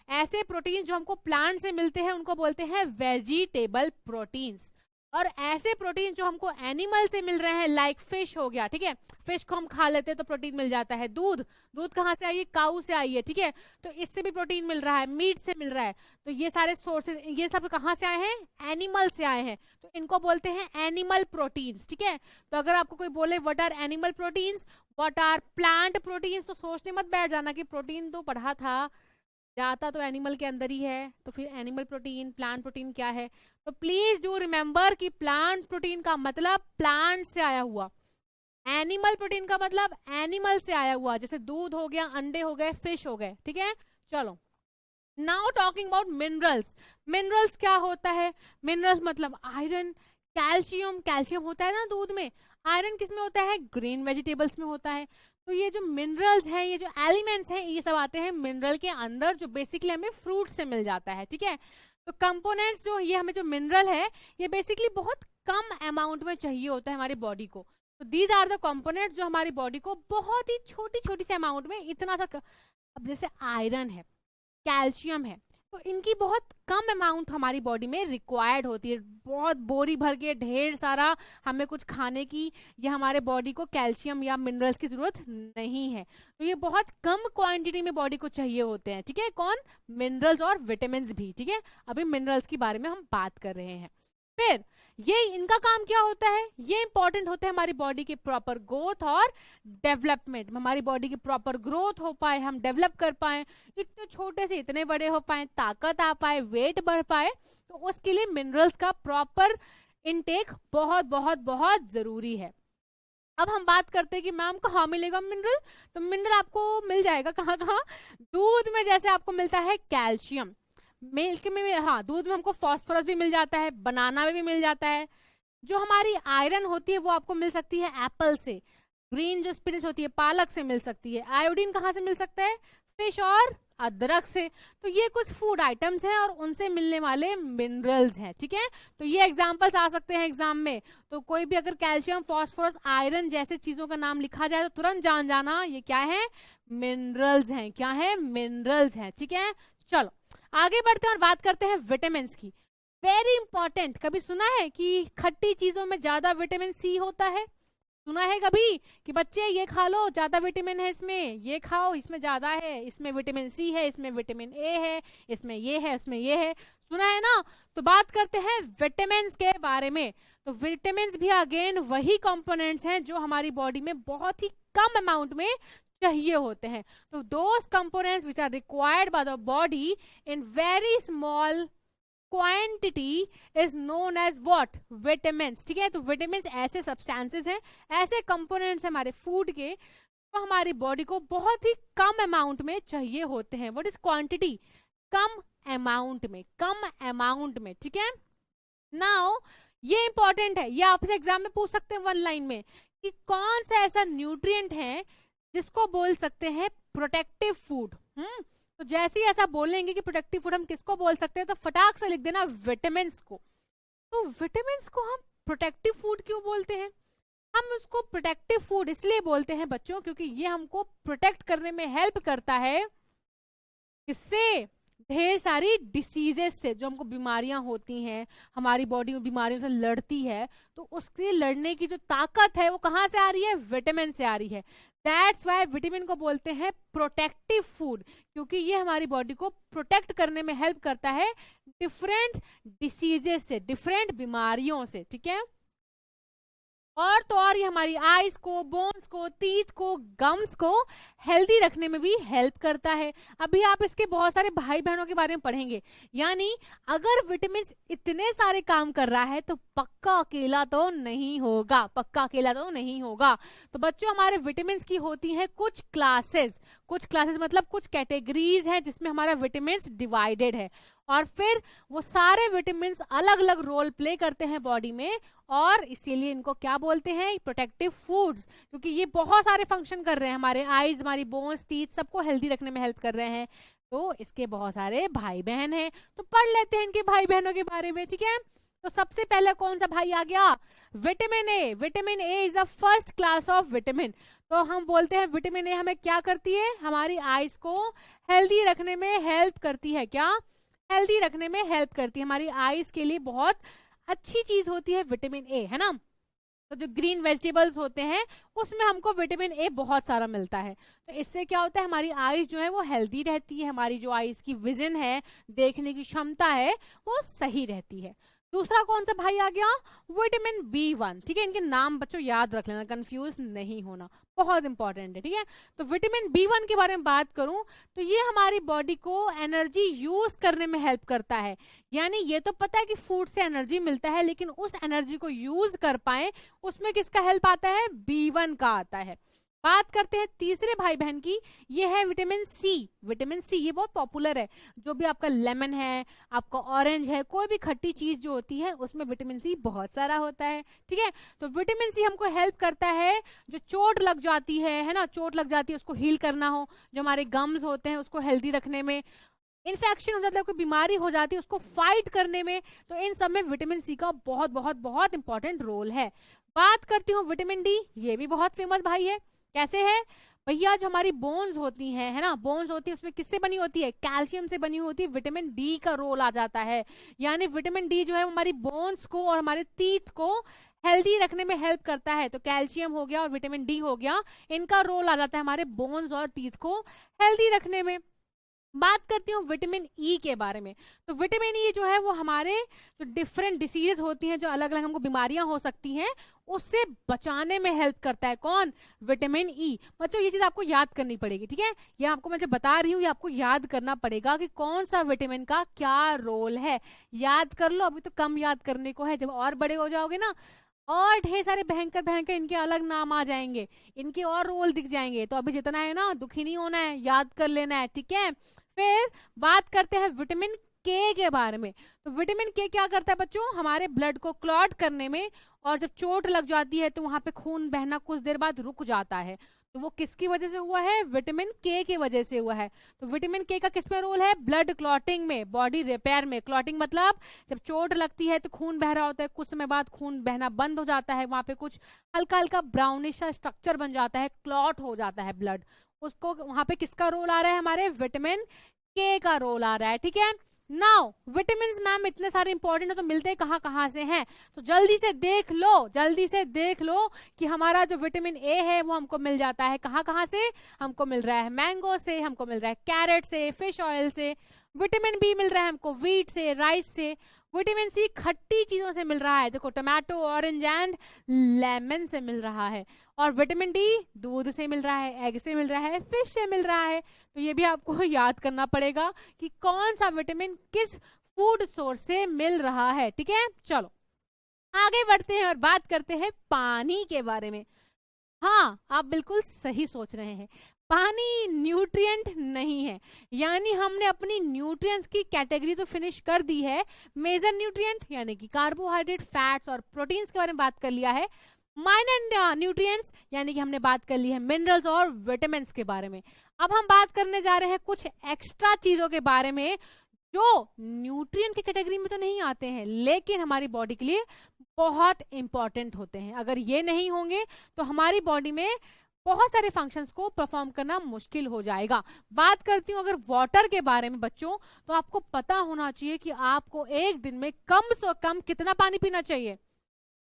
ऐसे प्रोटीन जो हमको प्लांट से मिलते हैं उनको बोलते हैं वेजिटेबल प्रोटीन्स। और ऐसे प्रोटीन जो हमको एनिमल से मिल रहे हैं, लाइक फिश हो गया, ठीक है, फिश को हम खा लेते हैं तो प्रोटीन मिल जाता है। दूध कहाँ से आई है? काऊ से आई है, ठीक है, तो इससे भी प्रोटीन मिल रहा है, मीट से मिल रहा है। तो ये सारे सोर्सेज, ये सब कहाँ से आए हैं? एनिमल से आए हैं, तो इनको बोलते हैं एनिमल प्रोटीन्स, ठीक है। तो अगर आपको कोई बोले what are animal proteins, what are plant proteins, तो सोचने मत बैठ जाना कि प्रोटीन तो पढ़ा था, जाता तो एनिमल के अंदर ही है, तो फिर एनिमल प्रोटीन, प्लांट प्रोटीन क्या है? तो प्लीज डू रिमेंबर कि प्लांट प्रोटीन का मतलब प्लांट से आया हुआ, एनिमल प्रोटीन का मतलब एनिमल से आया हुआ, जैसे दूध हो गया, अंडे हो गए, फिश हो गए, ठीक है। चलो, now talking about minerals. Minerals क्या होता है? मिनरल्स मतलब आयरन, कैल्शियम, कैल्शियम होता है ना दूध में, आयरन किस में होता है? ग्रीन वेजिटेबल्स में होता है। तो ये जो मिनरल्स हैं, ये जो एलिमेंट्स हैं, ये सब आते हैं मिनरल के अंदर, जो बेसिकली हमें फ्रूट से मिल जाता है, ठीक है। तो कंपोनेंट्स जो ये हमें जो मिनरल है, ये बेसिकली बहुत कम अमाउंट में चाहिए होता है हमारी बॉडी को। तो दीज आर द कंपोनेंट्स जो हमारी बॉडी को बहुत ही छोटी छोटी से अमाउंट में इतना सा अब जैसे आयरन है, कैल्शियम है, तो इनकी बहुत कम अमाउंट हमारी बॉडी में रिक्वायर्ड होती है। बहुत बोरी भर के ढेर सारा हमें कुछ खाने की या हमारे बॉडी को कैल्शियम या मिनरल्स की जरूरत नहीं है। तो ये बहुत कम क्वांटिटी में बॉडी को चाहिए होते हैं, ठीक है। कौन? मिनरल्स और विटामिन्स भी, ठीक है। अभी मिनरल्स के बारे में हम बात कर रहे हैं। फिर ये इनका काम क्या होता है? ये इंपॉर्टेंट होता है हमारी बॉडी की प्रॉपर ग्रोथ और डेवलपमेंट, हमारी बॉडी की प्रॉपर ग्रोथ हो पाए, हम डेवलप कर पाए, इतने छोटे से इतने बड़े हो पाए, ताकत आ पाए, वेट बढ़ पाए, तो उसके लिए मिनरल्स का प्रॉपर इनटेक बहुत बहुत बहुत जरूरी है। अब हम बात करते हैं कि मैम कहाँ मिलेगा मिनरल? तो मिनरल आपको मिल जाएगा कहाँ कहाँ? दूध में जैसे आपको मिलता है कैल्शियम, मिल्क में, हाँ, दूध में हमको फास्फोरस भी मिल जाता है, बनाना में भी मिल जाता है। जो हमारी आयरन होती है वो आपको मिल सकती है एप्पल से, ग्रीन जो स्पिनच होती है पालक से मिल सकती है। आयोडीन कहाँ से मिल सकता है? फिश और अदरक से। तो ये कुछ फूड आइटम्स हैं और उनसे मिलने वाले मिनरल्स हैं, ठीक है। तो ये एग्जांपल्स आ सकते हैं एग्जाम में। तो कोई भी अगर कैल्शियम, फास्फोरस, आयरन जैसे चीजों का नाम लिखा जाए तो तुरंत जान जाना ये क्या है? मिनरल्स हैं। क्या है? मिनरल्स हैं, ठीक है। चलो, आगे बढ़ते हैं और बात करते हैं विटामिन की। वेरी इंपॉर्टेंट, कभी सुना है कि खट्टी चीजों में ज्यादा विटामिन सी होता है? सुना है कभी कि बच्चे ये खा लो ज्यादा विटामिन है इसमें, ये खाओ इसमें ज्यादा है, इसमें विटामिन सी है, इसमें विटामिन ए है, इसमें ये है, इसमें ये है, सुना है ना? तो बात करते हैं विटामिन के बारे में। तो विटामिन भी अगेन वही कंपोनेंट्स हैं जो हमारी बॉडी में बहुत ही कम अमाउंट में चाहिए होते हैं। तो those components which are required by the body in very small quantity is known as what? Vitamins. ठीक है, तो विटामिन्स ऐसे सब्सटेंसेस हैं, ऐसे कंपोनेंट्स हैं हमारे फूड के तो हमारी बॉडी को बहुत ही कम अमाउंट में चाहिए होते हैं। What is quantity? Come amount में, कम अमाउंट में। ठीक है, नाउ ये इंपॉर्टेंट है, ये आपसे एग्जाम में पूछ सकते हैं वन लाइन में कि कौन सा ऐसा न्यूट्रिएंट है जिसको बोल सकते हैं प्रोटेक्टिव फूड। तो जैसे ही ऐसा बोलेंगे कि प्रोटेक्टिव फूड हम किसको बोल सकते हैं तो फटाक से लिख देना विटामिन को। तो विटामिन को हम प्रोटेक्टिव फूड क्यों बोलते हैं? हम उसको प्रोटेक्टिव फूड इसलिए बोलते हैं बच्चों क्योंकि ये हमको प्रोटेक्ट करने में हेल्प करता है। किससे? ढेर सारी डिसीजेस से, जो हमको बीमारियां होती हैं, हमारी बॉडी में बीमारियों से लड़ती है, तो उसके लड़ने की जो ताकत है वो कहाँ से आ रही है? विटामिन से आ रही है। दैट्स वाई विटामिन को बोलते हैं प्रोटेक्टिव फूड, क्योंकि ये हमारी बॉडी को प्रोटेक्ट करने में हेल्प करता है डिफरेंट डिसीजेस से, डिफरेंट बीमारियों से। ठीक है, और तो और ये हमारी आईज को, बोन्स को, टीथ को, गम्स को हेल्दी रखने में भी हेल्प करता है। अभी आप इसके बहुत सारे भाई बहनों के बारे में पढ़ेंगे, यानी अगर विटामिन इतने सारे काम कर रहा है तो पक्का अकेला तो नहीं होगा, पक्का अकेला तो नहीं होगा। तो बच्चों हमारे विटामिन की होती है कुछ क्लासेस, कुछ क्लासेस मतलब कुछ कैटेगरीज हैं जिसमें हमारा विटामिन डिवाइडेड है, और फिर वो सारे विटामिन अलग अलग रोल प्ले करते हैं बॉडी में, और इसीलिए इनको क्या बोलते हैं? प्रोटेक्टिव फूड्स, क्योंकि ये बहुत सारे फंक्शन कर रहे हैं, हमारे आईज, हमारी बोन्स, टीथ सबको हेल्दी रखने में हेल्प कर रहे हैं। तो इसके बहुत सारे भाई बहन हैं, तो पढ़ लेते हैं इनके भाई बहनों के बारे में। ठीक है, तो सबसे पहले कौन सा भाई आ गया? Vitamin A. Vitamin A is the first class of vitamin. तो हम बोलते हैं विटामिन ए हमें क्या करती है? हमारी आईज को हेल्दी रखने में हेल्प करती है। क्या? हेल्दी रखने में हेल्प करती है, हमारी आईज के लिए बहुत अच्छी चीज होती है विटामिन ए, है ना? तो जो ग्रीन वेजिटेबल्स होते हैं उसमें हमको विटामिन ए बहुत सारा मिलता है। तो इससे क्या होता है? हमारी आईज जो है वो हेल्दी रहती है, हमारी जो आईज की विजन है, देखने की क्षमता है, वो सही रहती है। दूसरा कौन सा भाई आ गया? Vitamin B1। ठीक है, इनके नाम बच्चों याद रख लेना, कंफ्यूज नहीं होना, बहुत इंपॉर्टेंट है। ठीक है, तो विटामिन B1 के बारे में बात करूं तो ये हमारी बॉडी को एनर्जी यूज करने में हेल्प करता है। यानी ये तो पता है कि फूड से एनर्जी मिलता है, लेकिन उस एनर्जी को यूज कर पाए उसमें किसका हेल्प आता है? B1 का आता है। बात करते हैं तीसरे भाई बहन की, ये है विटामिन सी। विटामिन सी ये बहुत पॉपुलर है, जो भी आपका लेमन है, आपका ऑरेंज है, कोई भी खट्टी चीज जो होती है उसमें विटामिन सी बहुत सारा होता है। ठीक है, तो विटामिन सी हमको हेल्प करता है, जो चोट लग जाती है ना, चोट लग जाती है उसको हील करना हो, जो हमारे गम्स होते हैं उसको हेल्दी रखने में, इन्फेक्शन हो जाता है, कोई बीमारी हो जाती है उसको फाइट करने में, तो इन सब में विटामिन सी का बहुत बहुत बहुत इंपॉर्टेंट रोल है। बात करती हूँ विटामिन डी, ये भी बहुत फेमस भाई है। कैसे है भैया? जो हमारी बोन्स होती हैं, है ना, बोन्स होती है, उसमें किससे बनी होती है? कैल्शियम से बनी होती है। विटामिन डी का रोल आ जाता है, यानी विटामिन डी जो है हमारी बोन्स को और हमारे टीथ को हेल्दी रखने में हेल्प करता है। तो कैल्शियम हो गया और विटामिन डी हो गया, इनका रोल आ जाता है हमारे बोन्स और टीथ को हेल्दी रखने में। बात करती हूँ विटामिन ई के बारे में। तो विटामिन ई जो है वो हमारे जो डिफरेंट डिसीज होती हैं, जो अलग अलग हमको बीमारियां हो सकती हैं, उससे बचाने में हेल्प करता है। कौन? Vitamin E. बच्चों ये चीज आपको याद करनी पड़ेगी। ठीक है, ये आपको मैं जब बता रही हूँ, ये आपको याद करना पड़ेगा कि कौन सा विटामिन का क्या रोल है। याद कर लो, अभी तो कम याद करने को है, जब और बड़े हो जाओगे ना और ढेर सारे भयंकर भयंकर इनके अलग नाम आ जाएंगे, इनके और रोल दिख जाएंगे, तो अभी जितना है ना दुखी नहीं होना है, याद कर लेना है। ठीक है, फिर बात करते हैं विटामिन के बारे में। तो विटामिन के क्या करता है बच्चों? हमारे ब्लड को क्लॉट करने में, और जब चोट लग जाती है तो वहां पे खून बहना कुछ देर बाद रुक जाता है, तो वो किसकी वजह से हुआ है? विटामिन के की वजह से हुआ है। तो विटामिन के का किस में रोल है? ब्लड क्लॉटिंग में, बॉडी रिपेयर में। क्लॉटिंग मतलब जब चोट लगती है तो खून बह रहा होता है, कुछ समय बाद खून बहना बंद हो जाता है, वहां पे कुछ हल्का हल्का ब्राउनिश सा स्ट्रक्चर बन जाता है, क्लॉट हो जाता है ब्लड, उसको वहां पे किसका रोल आ रहा है? हमारे विटामिन के का रोल आ रहा है, ठीक है। नाउ विटामिन मैम इतने सारे इंपॉर्टेंट है तो मिलते कहाँ से हैं, तो जल्दी से देख लो कि हमारा जो विटामिन ए है वो हमको मिल जाता है कहाँ से, हमको मिल रहा है मैंगो से, हमको मिल रहा है कैरेट से, फिश ऑयल से। विटामिन बी मिल रहा है हमको व्हीट से, राइस से। विटामिन सी खट्टी चीजों से मिल रहा है, देखो टमाटो, ऑरेंज एंड लेमन से मिल रहा है। और विटामिन डी दूध से मिल रहा है, एग से मिल रहा है, फिश से मिल रहा है। तो ये भी आपको याद करना पड़ेगा कि कौन सा विटामिन किस फूड सोर्स से मिल रहा है, ठीक है। चलो आगे बढ़ते हैं और बात करते हैं पानी के बारे में। हाँ, आप बिल्कुल सही सोच रहे हैं, पानी न्यूट्रिएंट नहीं है। यानी हमने अपनी न्यूट्रिएंट्स की कैटेगरी तो फिनिश कर दी है। मेजर न्यूट्रिएंट यानी कि कार्बोहाइड्रेट, फैट्स और प्रोटीन्स के बारे में बात कर लिया है। माइनर न्यूट्रिएंट्स यानी कि हमने बात कर ली है मिनरल्स और विटामिन के बारे में। अब हम बात करने जा रहे हैं कुछ एक्स्ट्रा चीजों के बारे में जो न्यूट्रिएंट की कैटेगरी में तो नहीं आते हैं लेकिन हमारी बॉडी के लिए बहुत इंपॉर्टेंट होते हैं। अगर ये नहीं होंगे तो हमारी बॉडी में बहुत सारे फंक्शंस को परफॉर्म करना मुश्किल हो जाएगा। बात करती हूँ अगर वाटर के बारे में बच्चों, तो आपको पता होना चाहिए कि आपको एक दिन में कम से कम कितना पानी पीना चाहिए,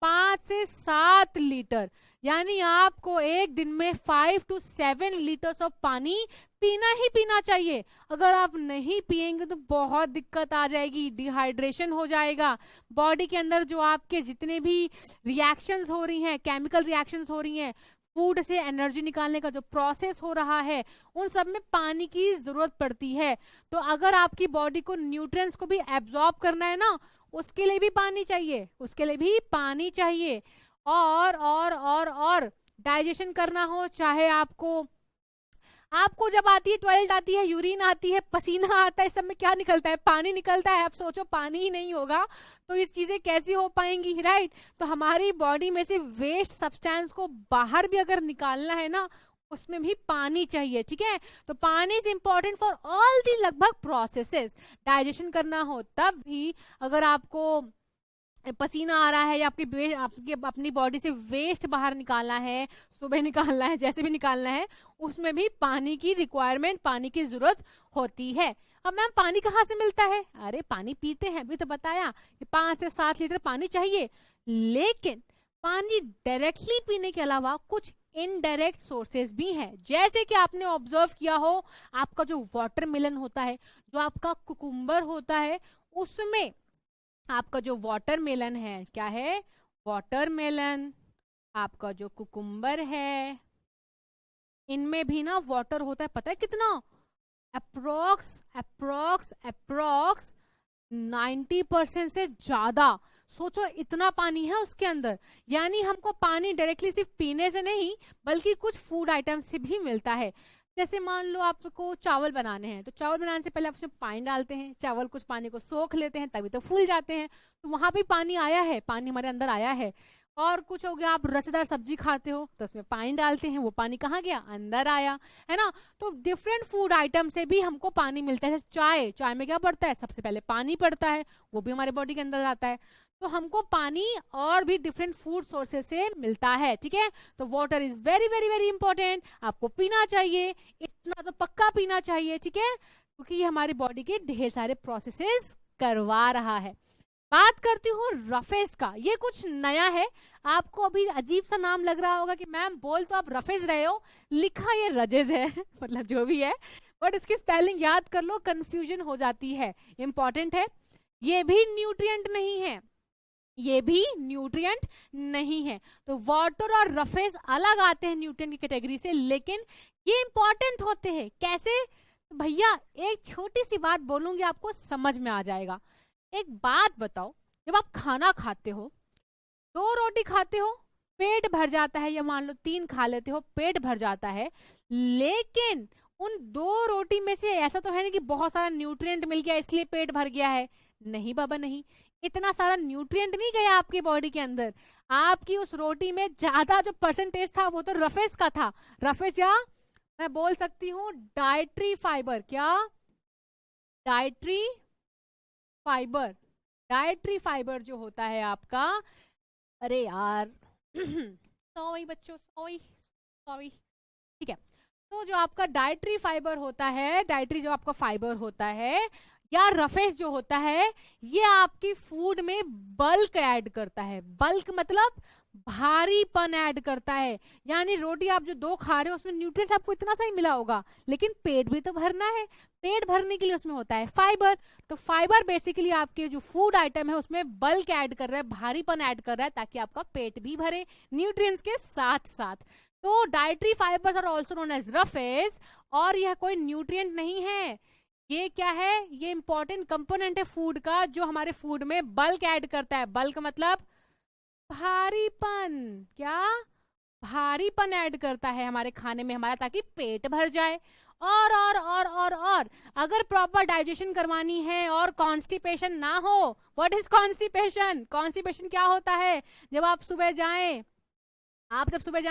5 से 7 लीटर। यानी आपको एक दिन में 5 to 7 लीटर्स ऑफ पानी पीना ही पीना चाहिए। अगर आप नहीं पिएंगे तो बहुत दिक्कत आ जाएगी, डिहाइड्रेशन हो जाएगा। बॉडी के अंदर जो आपके जितने भी रिएक्शंस हो रही हैं, केमिकल रिएक्शंस हो रही हैं, फूड से एनर्जी निकालने का जो प्रोसेस हो रहा है, उन सब में पानी की जरूरत पड़ती है। तो अगर आपकी बॉडी को न्यूट्रिएंट्स को भी एब्जॉर्ब करना है ना, उसके लिए भी पानी चाहिए, उसके लिए भी पानी चाहिए। और डाइजेशन करना हो, चाहे आपको जब आती है, टॉयलेट आती है, यूरिन आती है, पसीना आता है, इस सब में क्या निकलता है, पानी निकलता है। आप सोचो पानी ही नहीं होगा तो ये चीजें कैसी हो पाएंगी, राइट। तो हमारी बॉडी में से वेस्ट सब्सटेंस को बाहर भी अगर निकालना है ना, उसमें भी पानी चाहिए, ठीक है। तो पानी is important for all the लगभग प्रोसेसेस। डाइजेशन करना हो तब भी, अगर आपको पसीना आ रहा है या आपकी अपनी बॉडी से वेस्ट बाहर निकालना है, सुबह निकालना है, जैसे भी निकालना है, उसमें भी पानी की रिक्वायरमेंट, पानी की जरूरत होती है। अब मैम पानी कहाँ से मिलता है, अरे पानी पीते हैं, अभी तो बताया कि 5 से 7 लीटर पानी चाहिए। लेकिन पानी डायरेक्टली पीने के अलावा कुछ इनडायरेक्ट सोर्सेज भी हैं। जैसे कि आपने ऑब्जर्व किया हो, आपका जो वाटरमेलन होता है, जो आपका कुकुम्बर होता है, उसमें आपका जो वाटरमेलन है, क्या है, वाटरमेलन, आपका जो कुकुम्बर है, इनमें भी ना वाटर होता है। पता है कितना, अप्रोक्स 90% से ज्यादा। सोचो इतना पानी है उसके अंदर। यानी हमको पानी डायरेक्टली सिर्फ पीने से नहीं बल्कि कुछ फूड आइटम से भी मिलता है। जैसे मान लो आपको चावल बनाने हैं, तो चावल बनाने से पहले आप उसमें पानी डालते हैं, चावल कुछ पानी को सोख लेते हैं, तभी तो फूल जाते हैं। तो वहां भी पानी आया है, पानी हमारे अंदर आया है। और कुछ हो गया, आप रसेदार सब्जी खाते हो तो उसमें पानी डालते हैं, वो पानी कहाँ गया, अंदर आया, है ना। तो डिफरेंट फूड आइटम से भी हमको पानी मिलता है। जैसे चाय में क्या पड़ता है, सबसे पहले पानी पड़ता है, वो भी हमारे बॉडी के अंदर आता है। तो हमको पानी और भी डिफरेंट फूड सोर्सेस से मिलता है, ठीक है। तो water is very very very important, आपको पीना चाहिए, इतना तो पक्का पीना चाहिए, ठीक है, क्योंकि ये हमारी बॉडी के ढेर सारे प्रोसेसेस करवा रहा है। बात करती हूँ रफेज का। ये कुछ नया है, आपको अभी अजीब सा नाम लग रहा होगा कि मैम बोल तो आप रफेज रहे हो, लिखा ये रजेज है मतलब जो भी है, बट इसकी स्पेलिंग याद कर लो, कंफ्यूजन हो जाती है। इंपॉर्टेंट है, ये भी न्यूट्रिएंट नहीं है, ये भी न्यूट्रिएंट नहीं है। तो वाटर और रफेज अलग आते हैं न्यूट्रिएंट की कैटेगरी से, लेकिन ये इंपॉर्टेंट होते हैं। कैसे, तो भैया एक छोटी सी बात बोलूंगी, आपको समझ में आ जाएगा। एक बात बताओ, जब आप खाना खाते हो, 2 रोटी खाते हो, पेट भर जाता है, या मान लो 3 खा लेते हो, पेट भर जाता है, लेकिन उन 2 रोटी में से ऐसा तो है नहीं कि बहुत सारा न्यूट्रिएंट मिल गया इसलिए पेट भर गया है। नहीं बाबा नहीं, इतना सारा न्यूट्रिएंट नहीं गया आपकी बॉडी के अंदर। आपकी उस रोटी में ज्यादा जो परसेंटेज था वो तो रफेज का था। रफेज या मैं बोल सकती हूँ डाइटरी फाइबर। क्या, डाइटरी फाइबर। डाइटरी फाइबर जो होता है आपका, अरे यार सॉरी बच्चों, सॉरी, ठीक है। तो जो आपका डाइटरी फाइबर होता है, डाइटरी जो आपका फाइबर होता है या रफेज जो होता है, ये आपकी फूड में बल्क ऐड करता है। बल्क मतलब भारीपन ऐड करता है। यानी रोटी आप जो 2 खा रहे हो उसमें न्यूट्रिएंट्स आपको इतना सा ही मिला होगा, लेकिन पेट भी तो भरना है। पेट भरने के लिए उसमें होता है फाइबर। तो फाइबर बेसिकली आपके जो फूड आइटम है उसमें बल्क ऐड कर रहा है, भारीपन ऐड कर रहा है, ताकि आपका पेट भी भरे न्यूट्रिएंट्स के साथ साथ। तो dietary fibres are also known as roughage, और यह कोई न्यूट्रिएंट नहीं है। ये क्या है? ये इंपॉर्टेंट कंपोनेंट है फूड का, जो हमारे फूड में बल्क ऐड करता है। बल्क मतलब भारीपन। क्या? भारीपन ऐड करता है हमारे खाने में हमारा, ताकि पेट भर जाए। और अगर प्रॉपर डाइजेशन करवानी है और कॉन्स्टिपेशन ना हो। What is constipation? कॉन्स्टिपेशन क्या होता है? जब आप सुबह जाएं,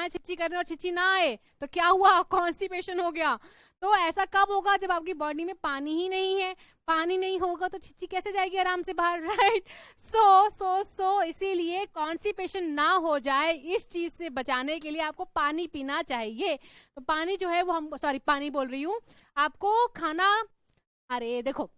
छिच्ची करने और छिच्ची ना आए तो क्या हुआ? कॉन्स्टिपेशन हो गया। तो ऐसा कब होगा? जब आपकी बॉडी में पानी ही नहीं है। पानी नहीं होगा तो छिच्ची कैसे जाएगी आराम से बाहर, राइट? सो इसीलिए कॉन्स्टिपेशन ना हो जाए, इस चीज से बचाने के लिए आपको पानी पीना चाहिए। तो पानी जो है वो पानी बोल रही हूँ आपको खाना। अरे देखो,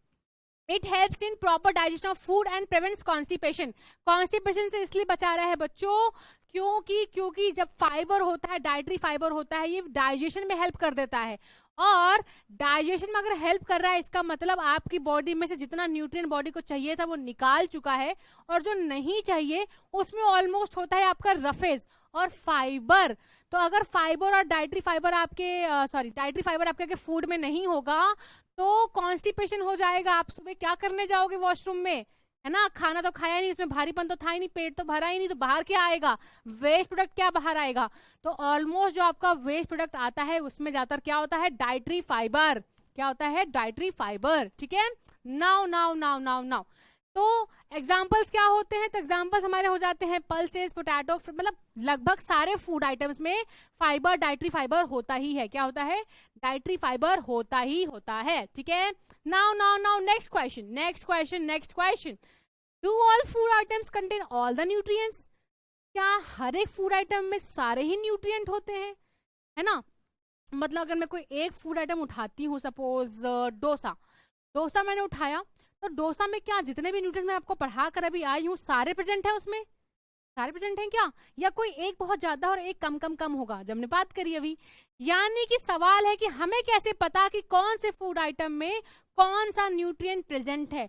it helps in proper digestion of food and prevents constipation. Constipation से इसलिए बचा रहा है बच्चों क्योंकि जब फाइबर होता है, डाइटरी फाइबर होता है, ये डाइजेशन में हेल्प कर देता है। और डाइजेशन में अगर हेल्प कर रहा है, इसका मतलब आपकी बॉडी में से जितना न्यूट्रिएंट बॉडी को चाहिए था वो निकाल चुका है, और जो नहीं चाहिए उसमें ऑलमोस्ट होता है आपका रफेज और फाइबर। तो अगर फाइबर और डाइटरी फाइबर आपके फूड में नहीं होगा तो कॉन्स्टिपेशन हो जाएगा। आप सुबह क्या करने जाओगे? वॉशरूम में, है ना? खाना तो खाया नहीं, उसमें भारीपन तो था ही नहीं, पेट तो भरा ही नहीं, तो बाहर क्या आएगा? वेस्ट प्रोडक्ट क्या बाहर आएगा? तो ऑलमोस्ट जो आपका वेस्ट प्रोडक्ट आता है उसमें ज्यादातर क्या होता है? Dietary fibre. क्या होता है? Dietary fibre. ठीक है? नाउ तो एग्जाम्पल्स क्या होते हैं? तो एग्जाम्पल्स हमारे हो जाते हैं पल्सेस, पोटैटो, मतलब लगभग सारे फूड आइटम्स में फाइबर, डाइटरी फाइबर होता ही है। क्या होता है? डाइटरी फाइबर होता ही होता है। ठीक है? Now next question. Do all food items contain all the nutrients? क्या हर एक फूड आइटम में सारे ही न्यूट्रिएंट होते हैं? है ना? मतलब अगर मैं कोई एक फूड आइटम उठाती हूँ, सपोज डोसा मैंने उठाया, तो डोसा में क्या जितने भी न्यूट्रिएंट्स मैं आपको पढ़ा कर अभी आई हूँ सारे प्रेजेंट है उसमें? सारे प्रेजेंट हैं क्या? या कोई एक बहुत ज्यादा और एक कम होगा, जब हमने बात करी अभी। यानी कि सवाल है कि हमें कैसे पता कि कौन से फूड आइटम में कौन सा न्यूट्रिएंट प्रेजेंट है?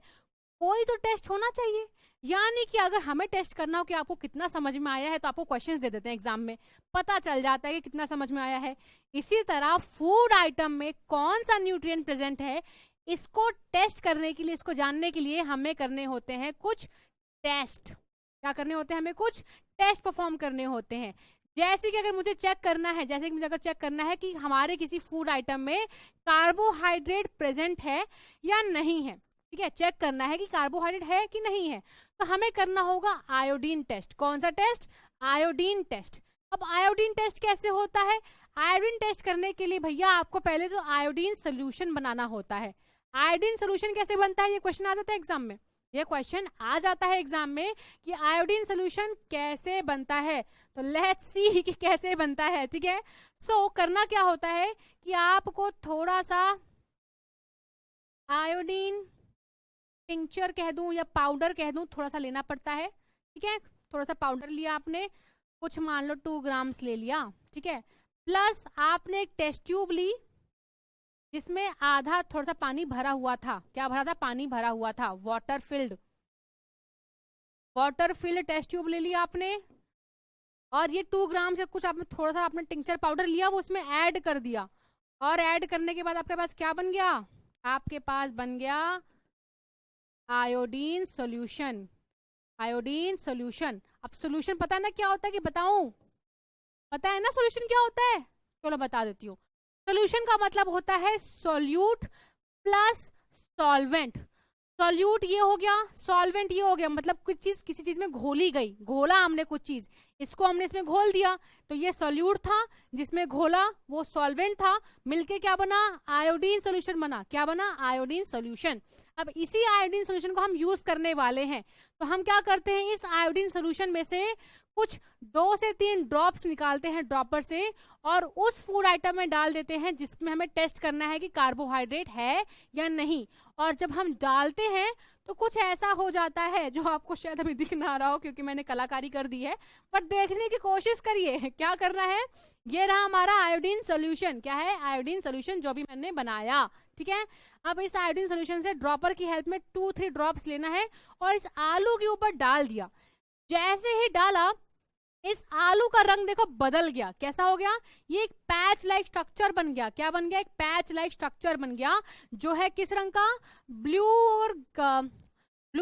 कोई तो टेस्ट होना चाहिए। यानी कि अगर हमें टेस्ट करना हो कि आपको कितना समझ में आया है, तो आपको क्वेश्चंस दे देते हैं एग्जाम में, पता चल जाता है कि कितना समझ में आया है। इसी तरह फूड आइटम में कौन सा न्यूट्रिएंट प्रेजेंट है, इसको टेस्ट करने के लिए, इसको जानने के लिए हमें करने होते हैं कुछ टेस्ट। क्या करने होते हैं? हमें कुछ टेस्ट परफॉर्म करने होते हैं। जैसे कि अगर मुझे चेक करना है कि हमारे किसी फूड आइटम में कार्बोहाइड्रेट प्रेजेंट है या नहीं है। ठीक है? चेक करना है कि कार्बोहाइड्रेट है कि नहीं है, तो हमें करना होगा आयोडीन टेस्ट। कौन सा टेस्ट? Iodine test. अब आयोडीन टेस्ट कैसे होता है? आयोडीन टेस्ट करने के लिए भैया आपको पहले तो आयोडीन सोल्यूशन बनाना होता है। आयोडीन सोल्यूशन कैसे बनता है? ये क्वेश्चन आ जाता है एग्जाम में। कि आयोडीन सोल्यूशन कैसे बनता है। तो लेट्स सी कि कैसे बनता है। ठीक है? सो करना क्या होता है कि आपको थोड़ा सा आयोडीन टिंचर कह दूं या पाउडर कह दूं, थोड़ा सा लेना पड़ता है। ठीक है? थोड़ा सा पाउडर लिया आपने, कुछ मान लो 2 ग्राम्स ले लिया। ठीक है? प्लस आपने एक टेस्ट ट्यूब ली जिसमें आधा थोड़ा सा पानी भरा हुआ था। क्या भरा था? पानी भरा हुआ था, वाटर फिल्ड टेस्ट ट्यूब ले लिया आपने, और ये 2 ग्राम से कुछ आपने थोड़ा सा आपने टिंचर पाउडर लिया, वो उसमें ऐड कर दिया। और ऐड करने के बाद आपके पास क्या बन गया? आपके पास बन गया आयोडीन सॉल्यूशन। अब सॉल्यूशन पता है ना क्या होता है कि बताऊं? पता है ना सॉल्यूशन क्या होता है? चलो बता देती हूँ। सॉल्यूशन का मतलब होता है सॉल्यूट प्लस सॉल्वेंट। सॉल्यूट ये हो गया, सॉल्वेंट ये हो गया, मतलब कुछ चीज किसी चीज में घोली गई, घोला हमने कुछ चीज, इसको हमने इसमें घोल दिया, तो ये सॉल्यूट था, जिसमें घोला वो सॉल्वेंट था, मिलके क्या बना? आयोडीन सॉल्यूशन बना। क्या बना? Iodine solution. अब इसी आयोडीन सोल्यूशन को हम यूज करने वाले हैं। तो हम क्या करते हैं, इस आयोडीन सोल्यूशन में से कुछ 2 से 3 ड्रॉप्स निकालते हैं ड्रॉपर से और उस फूड आइटम में डाल देते हैं जिसमें हमें टेस्ट करना है कि कार्बोहाइड्रेट है या नहीं। और जब हम डालते हैं तो कुछ ऐसा हो जाता है जो आपको शायद अभी दिख ना रहा हो क्योंकि मैंने कलाकारी कर दी है, पर देखने की कोशिश करिए। क्या करना है, ये रहा हमारा आयोडीन सोल्यूशन। क्या है, आयोडीन सोल्यूशन जो भी मैंने बनाया, ठीक है। अब इस आयोडीन सोल्यूशन से ड्रॉपर की हेल्प में 2-3 ड्रॉप्स लेना है और इस आलू के ऊपर डाल दिया। जैसे ही डाला, इस आलू का रंग देखो बदल गया। कैसा हो गया, ये एक पैच लाइक स्ट्रक्चर बन गया। क्या बन गया, एक पैच लाइक स्ट्रक्चर बन गया जो है किस रंग का, ब्लू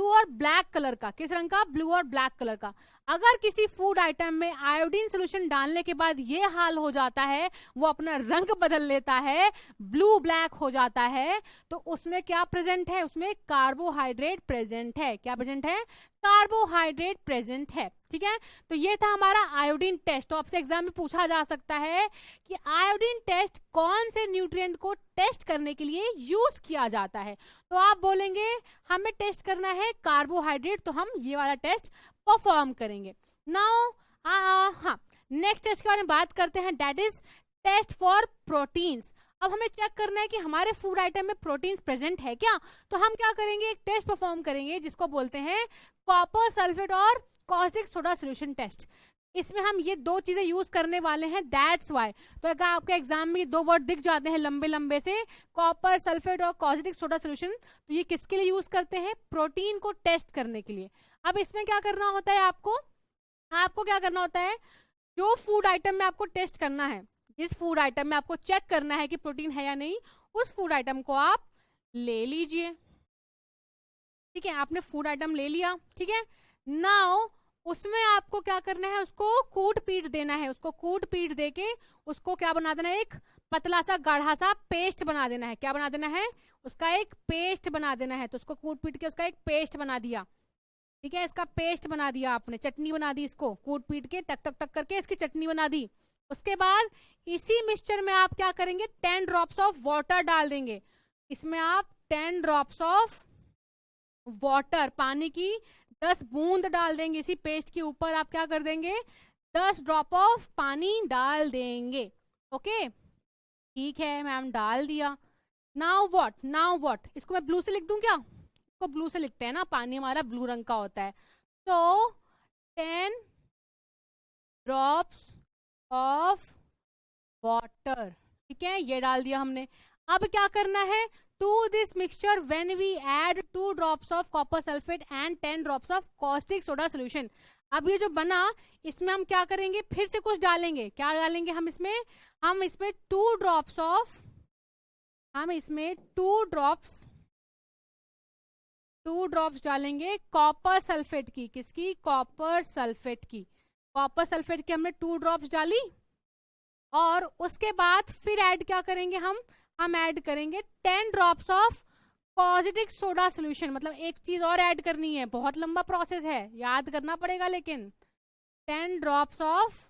और ब्लैक कलर का। किस रंग का, ब्लू और ब्लैक कलर का। अगर किसी फूड आइटम में आयोडीन सोल्यूशन डालने के बाद ये हाल हो जाता है, वो अपना रंग बदल लेता है, ब्लू ब्लैक हो जाता है, तो उसमें क्या प्रेजेंट है, उसमें कार्बोहाइड्रेट प्रेजेंट है। क्या प्रेजेंट है, कार्बोहाइड्रेट प्रेजेंट है, ठीक है। तो ये था हमारा आयोडीन टेस्ट। तो आपसे एग्जाम में पूछा जा सकता है कि आयोडीन टेस्ट कौन से न्यूट्रिएंट को टेस्ट करने के लिए यूज किया जाता है। तो आप बोलेंगे हमें टेस्ट करना है कार्बोहाइड्रेट, तो हम ये वाला टेस्ट परफॉर्म करेंगे। नाउ हाँ, नेक्स्ट टेस्ट के बारे में बात करते हैं, that is test for proteins. अब हमें चेक करना है कि हमारे फूड आइटम में प्रोटीन्स प्रेजेंट है क्या। तो हम क्या करेंगे, एक टेस्ट परफॉर्म करेंगे जिसको बोलते हैं कॉपर सल्फेट और कॉस्टिक सोडा सोल्यूशन टेस्ट। इसमें हम ये 2 चीजें यूज करने वाले हैं, दैट्स वाई। तो अगर आपके एग्जाम में 2 वर्ड दिख जाते हैं लंबे लंबे से, कॉपर सल्फेट और कॉस्टिक सोडा सोल्यूशन, तो ये किसके लिए यूज करते हैं, प्रोटीन को टेस्ट करने के लिए। अब इसमें क्या करना होता है, आपको क्या करना होता है, जो फूड आइटम में आपको टेस्ट करना है, जिस फूड आइटम में आपको चेक करना है कि प्रोटीन है या नहीं, उस फूड आइटम को आप ले लीजिए, ठीक है। आपने फूड आइटम ले लिया, ठीक है। नाउ उसमें आपको क्या करना है, उसको कूट पीट देना है। उसको कूट पीट देके उसको क्या बना देना है, एक पतला सा गाढ़ा सा पेस्ट बना देना है। क्या बना देना है, उसका एक पेस्ट बना देना है। तो उसको कूट पीट के उसका एक पेस्ट बना दिया, ठीक है। इसका पेस्ट बना दिया आपने, चटनी बना दी, इसको कूट पीट के टक टक टक करके इसकी चटनी बना दी। उसके बाद इसी मिक्सचर में आप क्या करेंगे, 10 ड्रॉप्स ऑफ वाटर डाल देंगे। इसमें आप 10 ड्रॉप्स ऑफ वाटर, पानी की 10 बूंद डाल देंगे। इसी पेस्ट के ऊपर आप क्या कर देंगे, 10 ड्रॉप ऑफ पानी डाल देंगे। ओके, ठीक है मैम, डाल दिया। नाउ व्हाट, इसको मैं ब्लू से लिख दूं क्या, इसको ब्लू से लिखते हैं ना, पानी हमारा ब्लू रंग का होता है। तो 10 ड्रॉप्स ऑफ वाटर, ठीक है, ये डाल दिया हमने। अब क्या करना है, to this mixture when we add 2 drops of copper sulphate and 10 drops of caustic soda solution. अब ये जो बना, इसमें हम क्या करेंगे, फिर से कुछ डालेंगे। क्या डालेंगे हम इसमें 2 ड्रॉप्स ऑफ, हम इसमें 2 ड्रॉप्स डालेंगे कॉपर सल्फेट की। किसकी, कॉपर सल्फेट की। कॉपर सल्फेट की हमने 2 ड्रॉप्स डाली और उसके बाद फिर ऐड क्या करेंगे, हम ऐड करेंगे 10 drops of caustic soda solution. मतलब एक चीज और ऐड करनी है, बहुत लंबा प्रोसेस है, याद करना पड़ेगा, लेकिन 10 ड्रॉप्स ऑफ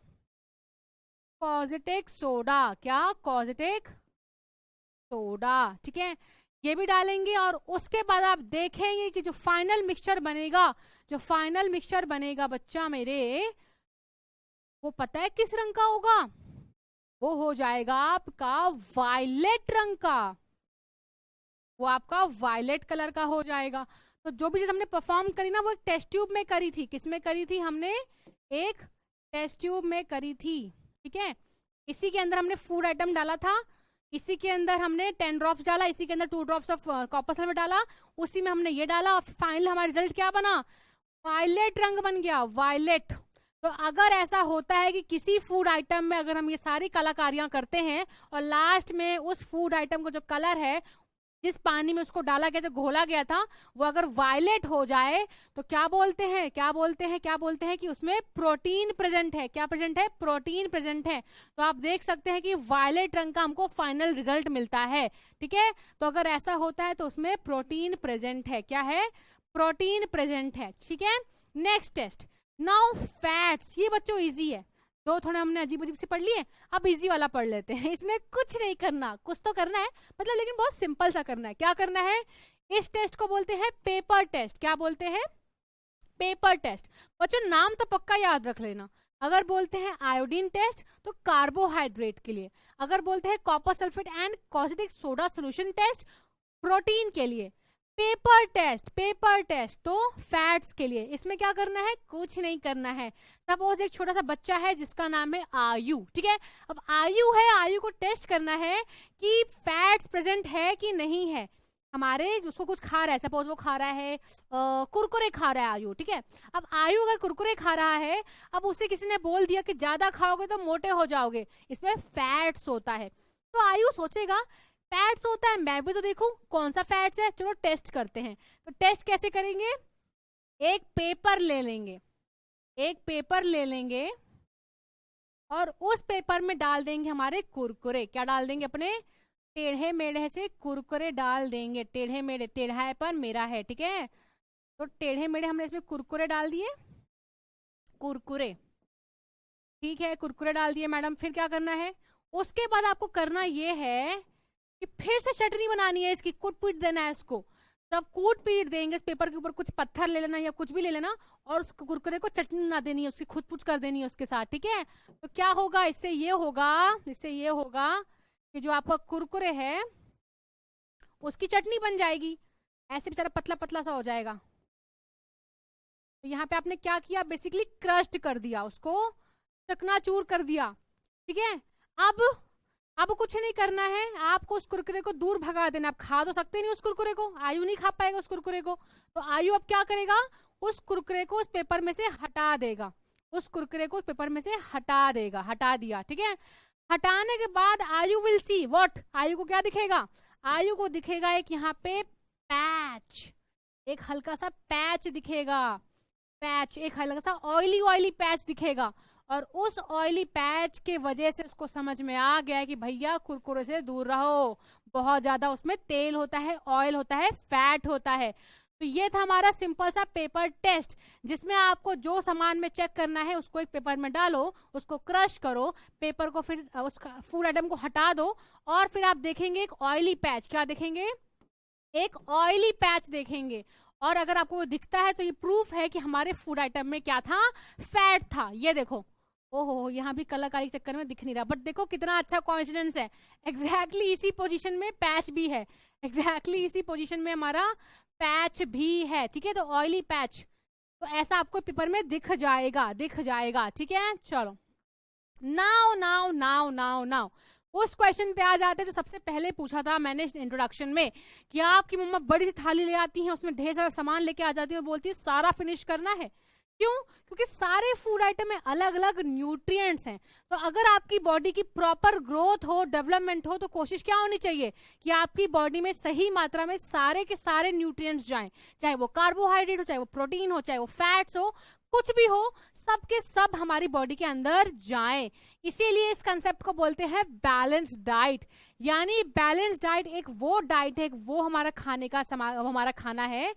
कॉस्टिक सोडा। क्या, कॉस्टिक सोडा, ठीक है, ये भी डालेंगे। और उसके बाद आप देखेंगे कि जो फाइनल मिक्सचर बनेगा बच्चा मेरे, वो पता है किस रंग का होगा, वो हो जाएगा आपका वायलेट रंग का, वो आपका वायलेट कलर का हो जाएगा। तो जो भी चीज हमने परफॉर्म करी ना, वो एक टेस्ट ट्यूब में करी थी। किसमें करी थी, हमने एक टेस्ट ट्यूब में करी थी, ठीक है। इसी के अंदर हमने फूड आइटम डाला था, इसी के अंदर हमने 10 ड्रॉप्स डाला, इसी के अंदर 2 ड्रॉप्स ऑफ कॉपर सल्फेट डाला, उसी में हमने ये डाला और फाइनल हमारा रिजल्ट क्या बना, वायलेट रंग बन गया, वायलेट। तो अगर ऐसा होता है कि किसी फूड आइटम में अगर हम ये सारी कलाकारियां करते हैं और लास्ट में उस फूड आइटम को जो कलर है, जिस पानी में उसको डाला गया था, घोला गया था, वो अगर वायलेट हो जाए, तो क्या बोलते हैं कि उसमें प्रोटीन प्रेजेंट है। क्या प्रेजेंट है, प्रोटीन प्रेजेंट है। तो आप देख सकते हैं कि वायलेट रंग का हमको फाइनल रिजल्ट मिलता है, ठीक है। तो अगर ऐसा होता है तो उसमें प्रोटीन प्रेजेंट है। क्या है, प्रोटीन प्रेजेंट है, ठीक है। Next test, now fats. ये बच्चों इजी है, 2 थोड़े हमने अजीब अजीब से पढ़ लिए, अब इजी वाला पढ़ लेते हैं। इसमें कुछ नहीं करना, कुछ तो करना है मतलब, लेकिन बहुत सिंपल सा करना है। क्या करना है, इस टेस्ट को बोलते हैं पेपर टेस्ट। क्या बोलते हैं? Paper test. बच्चों नाम तो पक्का याद रख लेना। अगर बोलते हैं आयोडीन टेस्ट तो कार्बोहाइड्रेट के लिए, अगर बोलते हैं copper sulphate and caustic soda solution test protein के लिए, पेपर टेस्ट, पेपर टेस्ट तो फैट्स के लिए। इसमें क्या करना है? कुछ नहीं करना है। सपोज एक छोटा सा बच्चा है जिसका नाम है आयु, ठीक है, अब आयु है, आयु को टेस्ट करना है कि फैट्स प्रेजेंट है कि नहीं है हमारे, उसको कुछ खा रहा है, सपोज वो खा रहा है कुरकुरे खा रहा है आयु, ठीक है। अब आयु अगर कुरकुरे खा रहा है, अब उसे किसी ने बोल दिया कि ज्यादा खाओगे तो मोटे हो जाओगे, इसमें फैट्स होता है, तो आयु सोचेगा फैट्स होता है, मैं भी तो देखूं कौन सा फैट्स है, चलो टेस्ट करते हैं। तो टेस्ट कैसे करेंगे? एक पेपर ले लेंगे, एक पेपर ले लेंगे और उस पेपर में डाल देंगे हमारे कुरकुरे। क्या डाल देंगे? अपने टेढ़े मेढ़े से कुरकुरे डाल देंगे। टेढ़े मेढ़े, टेढ़ा है पर मेरा है, ठीक है, तो टेढ़े मेढ़े हमने इसमें कुरकुरे डाल दिए, कुरकुरे, ठीक है, कुरकुरे डाल दिए मैडम। फिर क्या करना है? उसके बाद आपको करना ये है कि फिर से चटनी बनानी है इसकी, कूट पीट देना है इसको। जब कूट पीट देंगे, इस पेपर के ऊपर कुछ पत्थर ले लेना या कुछ भी ले लेना और उस कुरकुरे को चटनी बना देनी है, उसकी खुद पुच कर देनी है उसके साथ, ठीक है। तो क्या होगा? इससे ये होगा, इससे ये होगा कि जो आपका कुरकुरे है उसकी चटनी बन जाएगी, ऐसे बेचारा पतला पतला सा हो जाएगा। तो यहाँ पे आपने क्या किया? बेसिकली क्रश्ड कर दिया उसको, चकनाचूर कर दिया, ठीक है। अब कुछ नहीं करना है, आपको उस कुरकुरे को दूर भगा देना। आप खा तो सकते नहीं उस कुरकुरे को, आयु नहीं खा पाएगा उस कुरकुरे को, तो आयु अब क्या करेगा? उस कुरकुरे को उस पेपर में से हटा देगा, उस कुरकुरे को उस पेपर में से हटा देगा, हटा दिया, ठीक है। हटाने के बाद आयु विल सी व्हाट, आयु को क्या दिखेगा? आयु को दिखेगा एक यहाँ पे पैच, एक हल्का सा पैच दिखेगा, पैच, एक हल्का सा ऑयली ऑयली पैच दिखेगा। और उस ऑयली पैच के वजह से उसको समझ में आ गया कि भैया कुरकुरे से दूर रहो, बहुत ज्यादा उसमें तेल होता है, ऑयल होता है, फैट होता है। तो ये था हमारा सिंपल सा पेपर टेस्ट, जिसमें आपको जो सामान में चेक करना है उसको एक पेपर में डालो, उसको क्रश करो, पेपर को फिर उसका फूड आइटम को हटा दो और फिर आप देखेंगे एक ऑयली पैच। क्या देखेंगे? एक ऑयली पैच देखेंगे। और अगर आपको दिखता है तो ये प्रूफ है कि हमारे फूड आइटम में क्या था? फैट था। ये देखो, ओहो यहाँ भी कलाकारी के चक्कर में दिख नहीं रहा, बट देखो कितना अच्छा कॉन्फिडेंस है, एग्जैक्टली इसी पोजीशन में पैच भी है, एग्जैक्टली इसी पोजीशन में हमारा पैच भी है, ठीक है। तो ऑयली पैच, तो ऐसा आपको पेपर में दिख जाएगा, दिख जाएगा, ठीक है। चलो now now now now now उस क्वेश्चन पे आ जाते हैं जो सबसे पहले पूछा था मैंने इंट्रोडक्शन में, कि आपकी मम्मा बड़ी सी थाली ले आती हैं, उसमें ढेर सारा सामान लेके आ जाती है और बोलती है सारा फिनिश करना है। क्यों? क्योंकि सारे फूड आइटम में अलग अलग न्यूट्रिएंट्स हैं। तो अगर आपकी बॉडी की प्रॉपर ग्रोथ हो, डेवलपमेंट हो, तो कोशिश क्या होनी चाहिए कि आपकी बॉडी में सही मात्रा में सारे के सारे न्यूट्रिएंट्स जाएं, चाहे वो कार्बोहाइड्रेट हो, चाहे वो प्रोटीन हो, चाहे वो फैट्स हो, कुछ भी हो, सब के सब हमारी बॉडी के अंदर जाएं। इसीलिए इस कंसेप्ट को बोलते हैं बैलेंस डाइट। यानी बैलेंस डाइट एक वो डाइट है, वो हमारा खाने का हमारा खाना है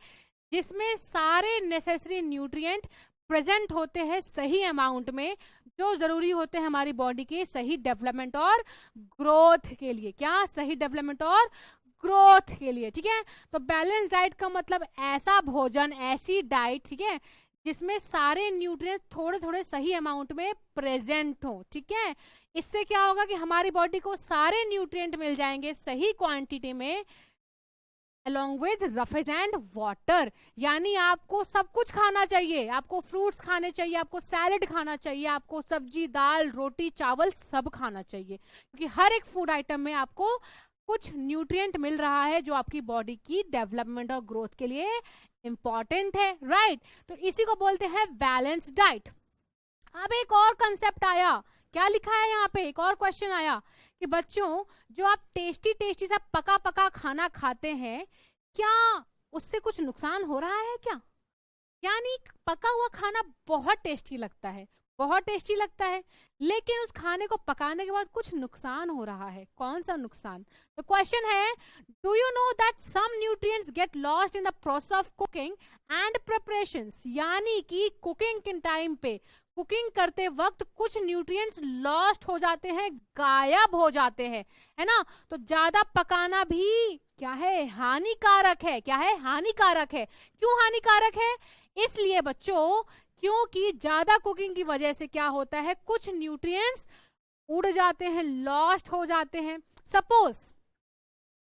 जिसमें सारे नेसेसरी न्यूट्रिएंट प्रेजेंट होते हैं सही अमाउंट में, जो जरूरी होते हैं हमारी बॉडी के सही डेवलपमेंट और ग्रोथ के लिए। क्या? सही डेवलपमेंट और ग्रोथ के लिए, ठीक है। तो बैलेंस डाइट का मतलब ऐसा भोजन, ऐसी डाइट, ठीक है, जिसमें सारे न्यूट्रिएंट थोड़े थोड़े सही अमाउंट में प्रेजेंट हो, ठीक है। इससे क्या होगा कि हमारी बॉडी को सारे न्यूट्रिएंट मिल जाएंगे सही क्वांटिटी में, along with roughage and water. यानी आपको सब कुछ खाना चाहिए, आपको फ्रूट्स खाने चाहिए, आपको सैलेड खाना चाहिए, आपको सब्जी, दाल, रोटी, चावल सब खाना चाहिए, क्योंकि हर एक फूड आइटम में आपको कुछ न्यूट्रिएंट मिल रहा है जो आपकी बॉडी की डेवलपमेंट और ग्रोथ के लिए इंपॉर्टेंट है, राइट। तो इसी को बोलते हैं बैलेंस डाइट। अब एक और कंसेप्ट आया, क्या लिखा है यहाँ पे? एक और क्वेश्चन आया कि बच्चों जो आप टेस्टी टेस्टी सा पका पका खाना खाते हैं, क्या उससे कुछ नुकसान हो रहा है क्या? यानी पका हुआ खाना बहुत टेस्टी लगता है, बहुत टेस्टी लगता है, लेकिन उस खाने को पकाने के बाद कुछ नुकसान हो रहा है। कौन सा नुकसान? तो क्वेश्चन है, do you know that some nutrients get lost in the process of cooking and preparations. यानी कि कुकिंग के टाइम पे, कुकिंग करते वक्त कुछ न्यूट्रिएंट्स लॉस्ट हो जाते हैं, गायब हो जाते हैं, है ना। तो ज्यादा पकाना भी क्या है, हानिकारक है। क्या है, हानिकारक है। क्यों हानिकारक है? इसलिए बच्चों, क्योंकि ज्यादा कुकिंग की वजह से क्या होता है, कुछ न्यूट्रिएंट्स उड़ जाते हैं, लॉस्ट हो जाते हैं। सपोज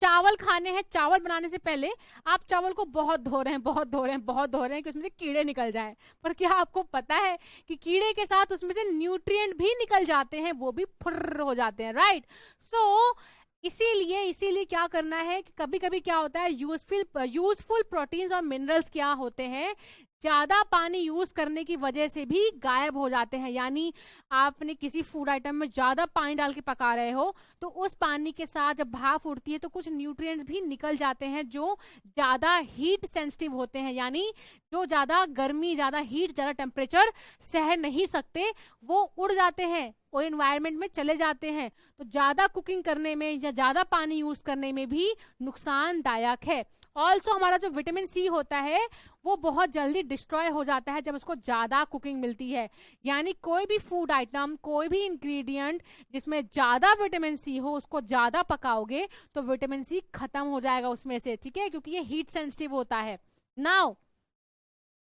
चावल खाने हैं, चावल बनाने से पहले आप चावल को बहुत धो रहे हैं, बहुत धो रहे हैं, बहुत धो रहे हैं कि उसमें से कीड़े निकल जाएं, पर क्या आपको पता है कि कीड़े के साथ उसमें से न्यूट्रिएंट भी निकल जाते हैं, वो भी फुर्र हो जाते हैं, राइट? सो इसीलिए क्या करना है कि कभी कभी क्या होता है, यूजफुल प्रोटीन्स और मिनरल्स क्या होते हैं, ज्यादा पानी यूज करने की वजह से भी गायब हो जाते हैं। यानी आपने किसी फूड आइटम में ज्यादा पानी डाल के पका रहे हो, तो उस पानी के साथ जब भाप उड़ती है तो कुछ न्यूट्रिएंट्स भी निकल जाते हैं जो ज्यादा हीट सेंसिटिव होते हैं, यानी जो ज्यादा गर्मी, ज्यादा हीट, ज्यादा टेम्परेचर सह नहीं सकते, वो उड़ जाते हैं, वो एनवायरनमेंट में चले जाते हैं। तो ज्यादा कुकिंग करने में या ज्यादा पानी यूज करने में भी नुकसानदायक है। ऑल्सो हमारा जो विटामिन सी होता है वो बहुत जल्दी डिस्ट्रॉय हो जाता है जब उसको ज्यादा कुकिंग मिलती है। यानी कोई भी फूड आइटम, कोई भी इंग्रेडिएंट जिसमें ज्यादा विटामिन सी हो, उसको ज्यादा पकाओगे तो विटामिन सी खत्म हो जाएगा उसमें से, ठीक है, क्योंकि ये हीट सेंसिटिव होता है। नाउ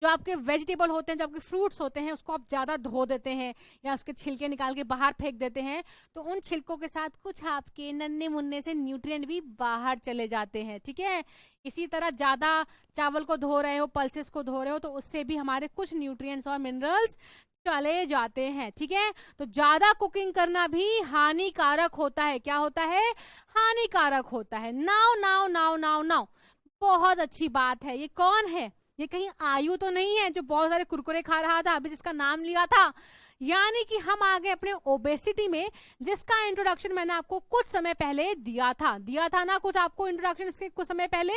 जो आपके वेजिटेबल होते हैं, जो आपके फ्रूट्स होते हैं, उसको आप ज्यादा धो देते हैं या उसके छिलके निकाल के बाहर फेंक देते हैं, तो उन छिलकों के साथ कुछ आपके नन्हे मुन्ने से न्यूट्रिएंट भी बाहर चले जाते हैं, ठीक है। इसी तरह ज्यादा चावल को धो रहे हो, पल्सेस को धो रहे हो, तो उससे भी हमारे कुछ न्यूट्रिएंट्स और मिनरल्स चले जाते हैं, ठीक है। तो ज्यादा कुकिंग करना भी हानिकारक होता है। क्या होता है? हानिकारक होता है। Now now now now now बहुत अच्छी बात है। ये कौन है? ये कहीं आयु तो नहीं है जो बहुत सारे कुरकुरे खा रहा था, अभी जिसका नाम लिया था? यानी कि हम आ गए अपने ओबेसिटी में, जिसका इंट्रोडक्शन मैंने आपको कुछ समय पहले दिया था ना, कुछ आपको इंट्रोडक्शन इसके कुछ समय पहले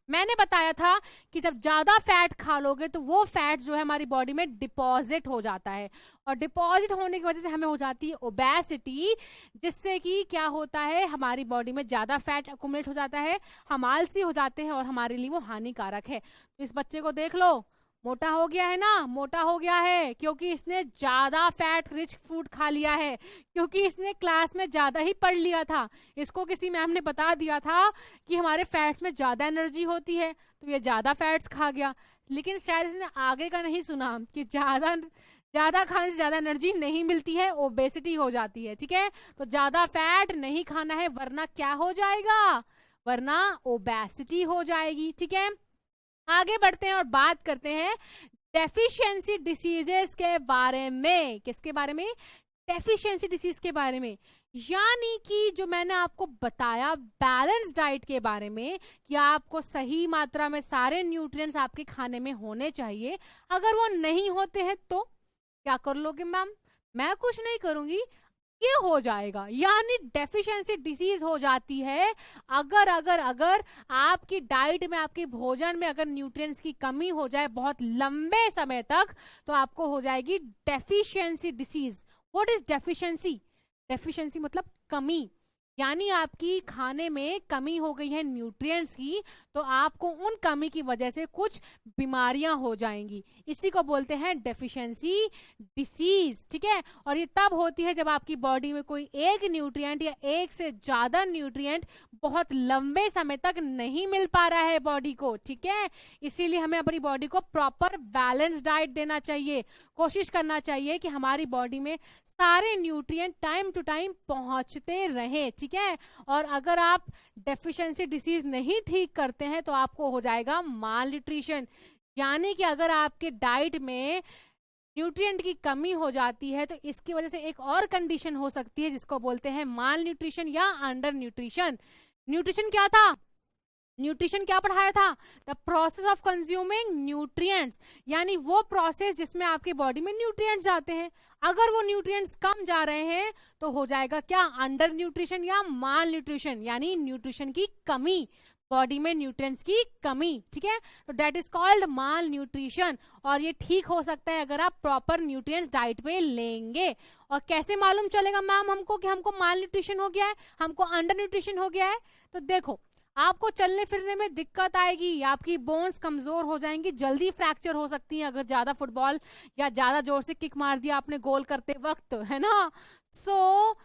मैंने बताया था कि जब ज्यादा फैट खा लोगे तो वो फैट जो है हमारी बॉडी में डिपॉजिट हो जाता है, और डिपॉजिट होने की वजह से हमें हो जाती है ओबेसिटी, जिससे कि क्या होता है, हमारी बॉडी में ज्यादा फैट अकुमुलेट हो जाता है, हम आलसी हो जाते हैं और हमारे लिए वो हानिकारक है। तो इस बच्चे को देख लो, मोटा हो गया है ना, मोटा हो गया है क्योंकि इसने ज्यादा फैट रिच फूड खा लिया है, क्योंकि इसने क्लास में ज्यादा ही पढ़ लिया था। इसको किसी मैम ने बता दिया था कि हमारे फैट्स में ज्यादा एनर्जी होती है, तो ये ज्यादा फैट्स खा गया। लेकिन शायद इसने आगे का नहीं सुना कि ज्यादा खाने से ज्यादा एनर्जी नहीं मिलती है, ओबेसिटी हो जाती है, ठीक है। तो ज्यादा फैट नहीं खाना है, वरना क्या हो जाएगा? वरना ओबेसिटी हो जाएगी, ठीक है। आगे बढ़ते हैं और बात करते हैं डेफिशिएंसी डिसीजेस के बारे में। किसके बारे में? डेफिशिएंसी डिसीज के बारे में। यानी कि जो मैंने आपको बताया बैलेंस डाइट के बारे में, कि आपको सही मात्रा में सारे न्यूट्रिएंट्स आपके खाने में होने चाहिए। अगर वो नहीं होते हैं तो क्या कर लोगे मैम? मैं कुछ नहीं करूंगी, ये हो जाएगा। यानी डेफिशिएंसी डिसीज हो जाती है अगर अगर अगर आपकी डाइट में, आपके भोजन में अगर न्यूट्रिएंट्स की कमी हो जाए बहुत लंबे समय तक, तो आपको हो जाएगी deficiency disease. What is deficiency? Deficiency मतलब कमी, यानी आपकी खाने में कमी हो गई है न्यूट्रिएंट्स की, तो आपको उन कमी की वजह से कुछ बीमारियां हो जाएंगी। इसी को बोलते हैं डेफिशिएंसी डिसीज, ठीक है। और ये तब होती है जब आपकी बॉडी में कोई एक न्यूट्रिएंट या एक से ज्यादा न्यूट्रिएंट बहुत लंबे समय तक नहीं मिल पा रहा है बॉडी को, ठीक है। इसीलिए हमें अपनी बॉडी को प्रॉपर बैलेंस डाइट देना चाहिए, कोशिश करना चाहिए कि हमारी बॉडी में सारे न्यूट्रिएंट टाइम टू टाइम पहुंचते रहे, ठीक है। और अगर आप डेफिशिएंसी डिसीज नहीं ठीक करते हैं तो आपको हो जाएगा माल न्यूट्रिशन। यानी कि अगर आपके डाइट में न्यूट्रिएंट की कमी हो जाती है तो इसकी वजह से एक और कंडीशन हो सकती है जिसको बोलते हैं माल न्यूट्रिशन या अंडर न्यूट्रिशन। न्यूट्रिशन क्या था? न्यूट्रिशन क्या पढ़ाया था? The process of consuming nutrients, यानी वो प्रोसेस जिसमें आपके बॉडी में न्यूट्रिएंट्स जाते हैं। अगर वो न्यूट्रिएंट्स कम जा रहे हैं तो हो जाएगा क्या? अंडर न्यूट्रिशन या माल न्यूट्रिशन, यानी न्यूट्रिशन की कमी, बॉडी में न्यूट्रिएंट्स की कमी, ठीक है। तो that is called mall nutrition. और ये ठीक हो सकता है अगर आप प्रॉपर न्यूट्रिएंट्स डाइट पे लेंगे। और कैसे मालूम चलेगा मैम हमको कि हमको माल न्यूट्रिशन हो गया है, हमको अंडर न्यूट्रिशन हो गया है? तो देखो, आपको चलने फिरने में दिक्कत आएगी, आपकी बोन्स कमजोर हो जाएंगी, जल्दी फ्रैक्चर हो सकती है अगर ज्यादा फुटबॉल या ज्यादा जोर से किक मार दिया आपने गोल करते वक्त, है ना। सो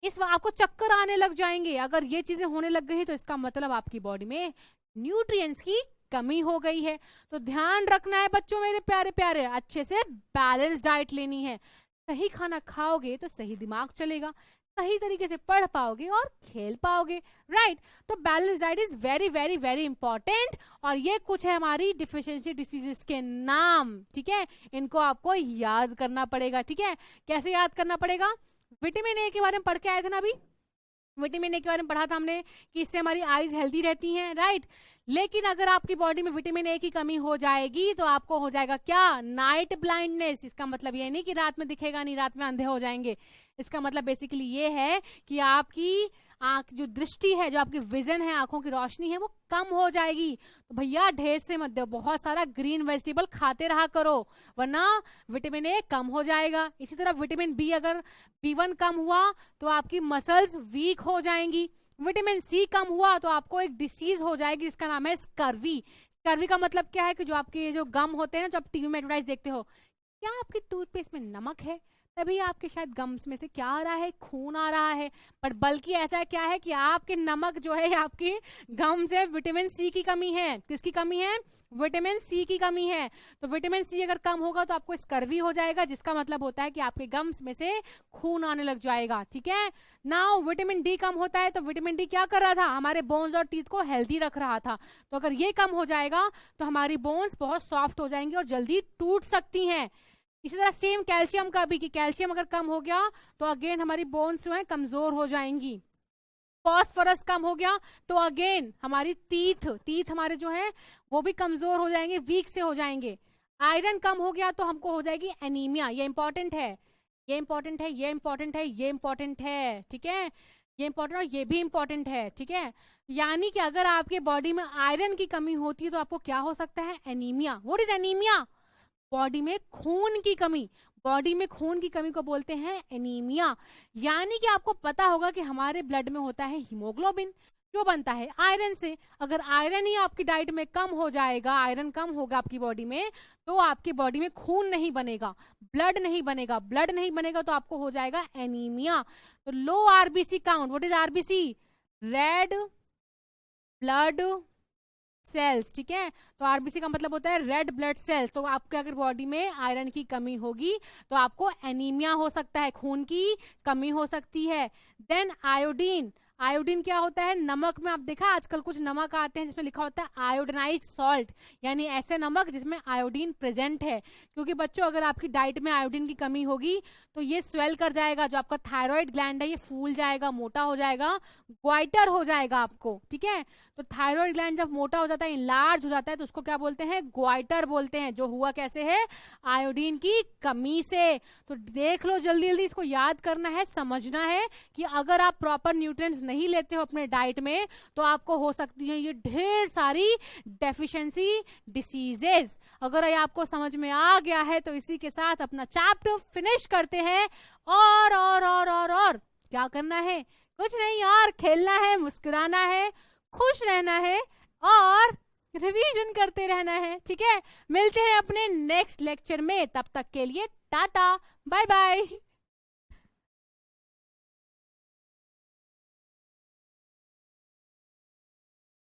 आपको चक्कर आने लग जाएंगे। अगर ये चीजें होने लग गई तो इसका मतलब आपकी बॉडी में न्यूट्रिएंट्स की कमी हो गई है। तो ध्यान रखना है बच्चों मेरे प्यारे प्यारे, अच्छे से बैलेंस डाइट लेनी है। सही खाना खाओगे तो सही दिमाग चलेगा, सही तरीके से पढ़ पाओगे और खेल पाओगे, राइट। तो balance diet is very very very important. और ये कुछ है हमारी डिफिशियंसी डिसीजेस के नाम, ठीक है। इनको आपको याद करना पड़ेगा, ठीक है। कैसे याद करना पड़ेगा? विटामिन ए के बारे में पढ़ के आए थे ना अभी, विटामिन ए के बारे में पढ़ा था हमने कि इससे हमारी आईज हेल्दी रहती हैं, राइट। लेकिन अगर आपकी बॉडी में विटामिन ए की कमी हो जाएगी तो आपको हो जाएगा क्या? Night blindness. इसका मतलब ये नहीं कि रात में दिखेगा नहीं, रात में अंधे हो जाएंगे। इसका मतलब बेसिकली ये है कि आपकी आंख जो दृष्टि है, जो आपकी विजन है, आंखों की रोशनी है, वो कम हो जाएगी। तो भैया ढेर से मत दो, बहुत सारा ग्रीन वेजिटेबल खाते रहा करो, वरना विटामिन ए कम हो जाएगा। इसी तरह विटामिन बी, अगर B1 कम हुआ तो आपकी मसल्स वीक हो जाएंगी। विटामिन सी कम हुआ तो आपको एक डिसीज हो जाएगी, इसका नाम है स्कर्वी। स्कर्वी का मतलब क्या है कि जो आपके जो गम होते हैं ना, जो आप टीवी में एडवर्टाइज देखते हो, क्या आपके टूथपेस्ट में नमक है? तभी आपके शायद गम्स में से क्या आ रहा है? खून आ रहा है। पर बल्कि ऐसा क्या है कि आपके नमक जो है, आपके गम से विटामिन सी की कमी है। किसकी कमी है? विटामिन सी की कमी है। तो विटामिन सी अगर कम होगा तो आपको स्कर्वी हो जाएगा, जिसका मतलब होता है कि आपके गम्स में से खून आने लग जाएगा, ठीक है। नाउ विटामिन डी कम होता है तो विटामिन डी क्या कर रहा था? हमारे बोन्स और टीथ को हेल्दी रख रहा था। तो अगर ये कम हो जाएगा तो हमारी बोन्स बहुत सॉफ्ट हो जाएंगी और जल्दी टूट सकती हैं। इसी तरह सेम कैल्शियम का भी, कि कैल्शियम अगर कम हो गया तो अगेन हमारी बोन्स जो है कमजोर हो जाएंगी। फॉस्फोरस कम हो गया तो अगेन हमारी टीथ हमारे जो है वो भी कमजोर हो जाएंगे, वीक से हो जाएंगे। आयरन कम हो गया तो हमको हो जाएगी एनीमिया। ये इंपॉर्टेंट है, ये इंपॉर्टेंट है, ये इंपॉर्टेंट है, ये इंपॉर्टेंट है, ठीक है। ये इंपॉर्टेंट और ये भी इंपॉर्टेंट है, ठीक है। यानी कि अगर आपके बॉडी में आयरन की कमी होती है तो आपको क्या हो सकता है? Anaemia. What is anaemia? Body में खून की कमी। बॉडी में खून की कमी को बोलते हैं एनीमिया। यानी कि आपको पता होगा कि हमारे ब्लड में होता है हीमोग्लोबिन, जो बनता है आयरन से। अगर आयरन ही आपकी डाइट में कम हो जाएगा, आयरन कम होगा आपकी बॉडी में, तो आपकी बॉडी में खून नहीं बनेगा, ब्लड नहीं बनेगा। ब्लड नहीं बनेगा तो आपको हो जाएगा एनीमिया। तो low RBC count. What is RBC? Red blood cells, ठीक है। तो आरबीसी का मतलब होता है रेड ब्लड सेल्स। तो आपके अगर बॉडी में आयरन की कमी होगी तो आपको एनीमिया हो सकता है, खून की कमी हो सकती है। Then iodine. आयोडीन क्या होता है? नमक में आप देखा आजकल कुछ नमक आते हैं जिसमें लिखा होता है आयोडीनाइज्ड सॉल्ट, यानी ऐसे नमक जिसमें आयोडीन प्रेजेंट है। क्योंकि बच्चों अगर आपकी डाइट में आयोडीन की कमी होगी तो ये स्वेल कर जाएगा, जो आपका थायराइड ग्लैंड है ये फूल जाएगा, मोटा हो जाएगा, ग्वाइटर हो जाएगा आपको, ठीक है। तो थायराइड ग्लैंड जब मोटा हो जाता है, इंलार्ज हो जाता है, तो उसको क्या बोलते हैं? ग्वाइटर बोलते हैं। जो हुआ कैसे है? आयोडीन की कमी से। तो देख लो, जल्दी जल्दी इसको याद करना है, समझना है कि अगर आप प्रॉपर न्यूट्रिएंट्स नहीं लेते हो अपने डाइट में तो आपको हो सकती है ये ढेर सारी डेफिशिएंसी डिसीजेस। अगर ये आपको समझ में आ गया है तो इसी के साथ अपना चैप्टर फिनिश करते हैं। और क्या करना है? कुछ नहीं यार, खेलना है, मुस्कुराना है, खुश रहना है और रिवीजन करते रहना है, ठीक है। मिलते हैं अपने नेक्स्ट लेक्चर में, तब तक के लिए टाटा बाय बाय।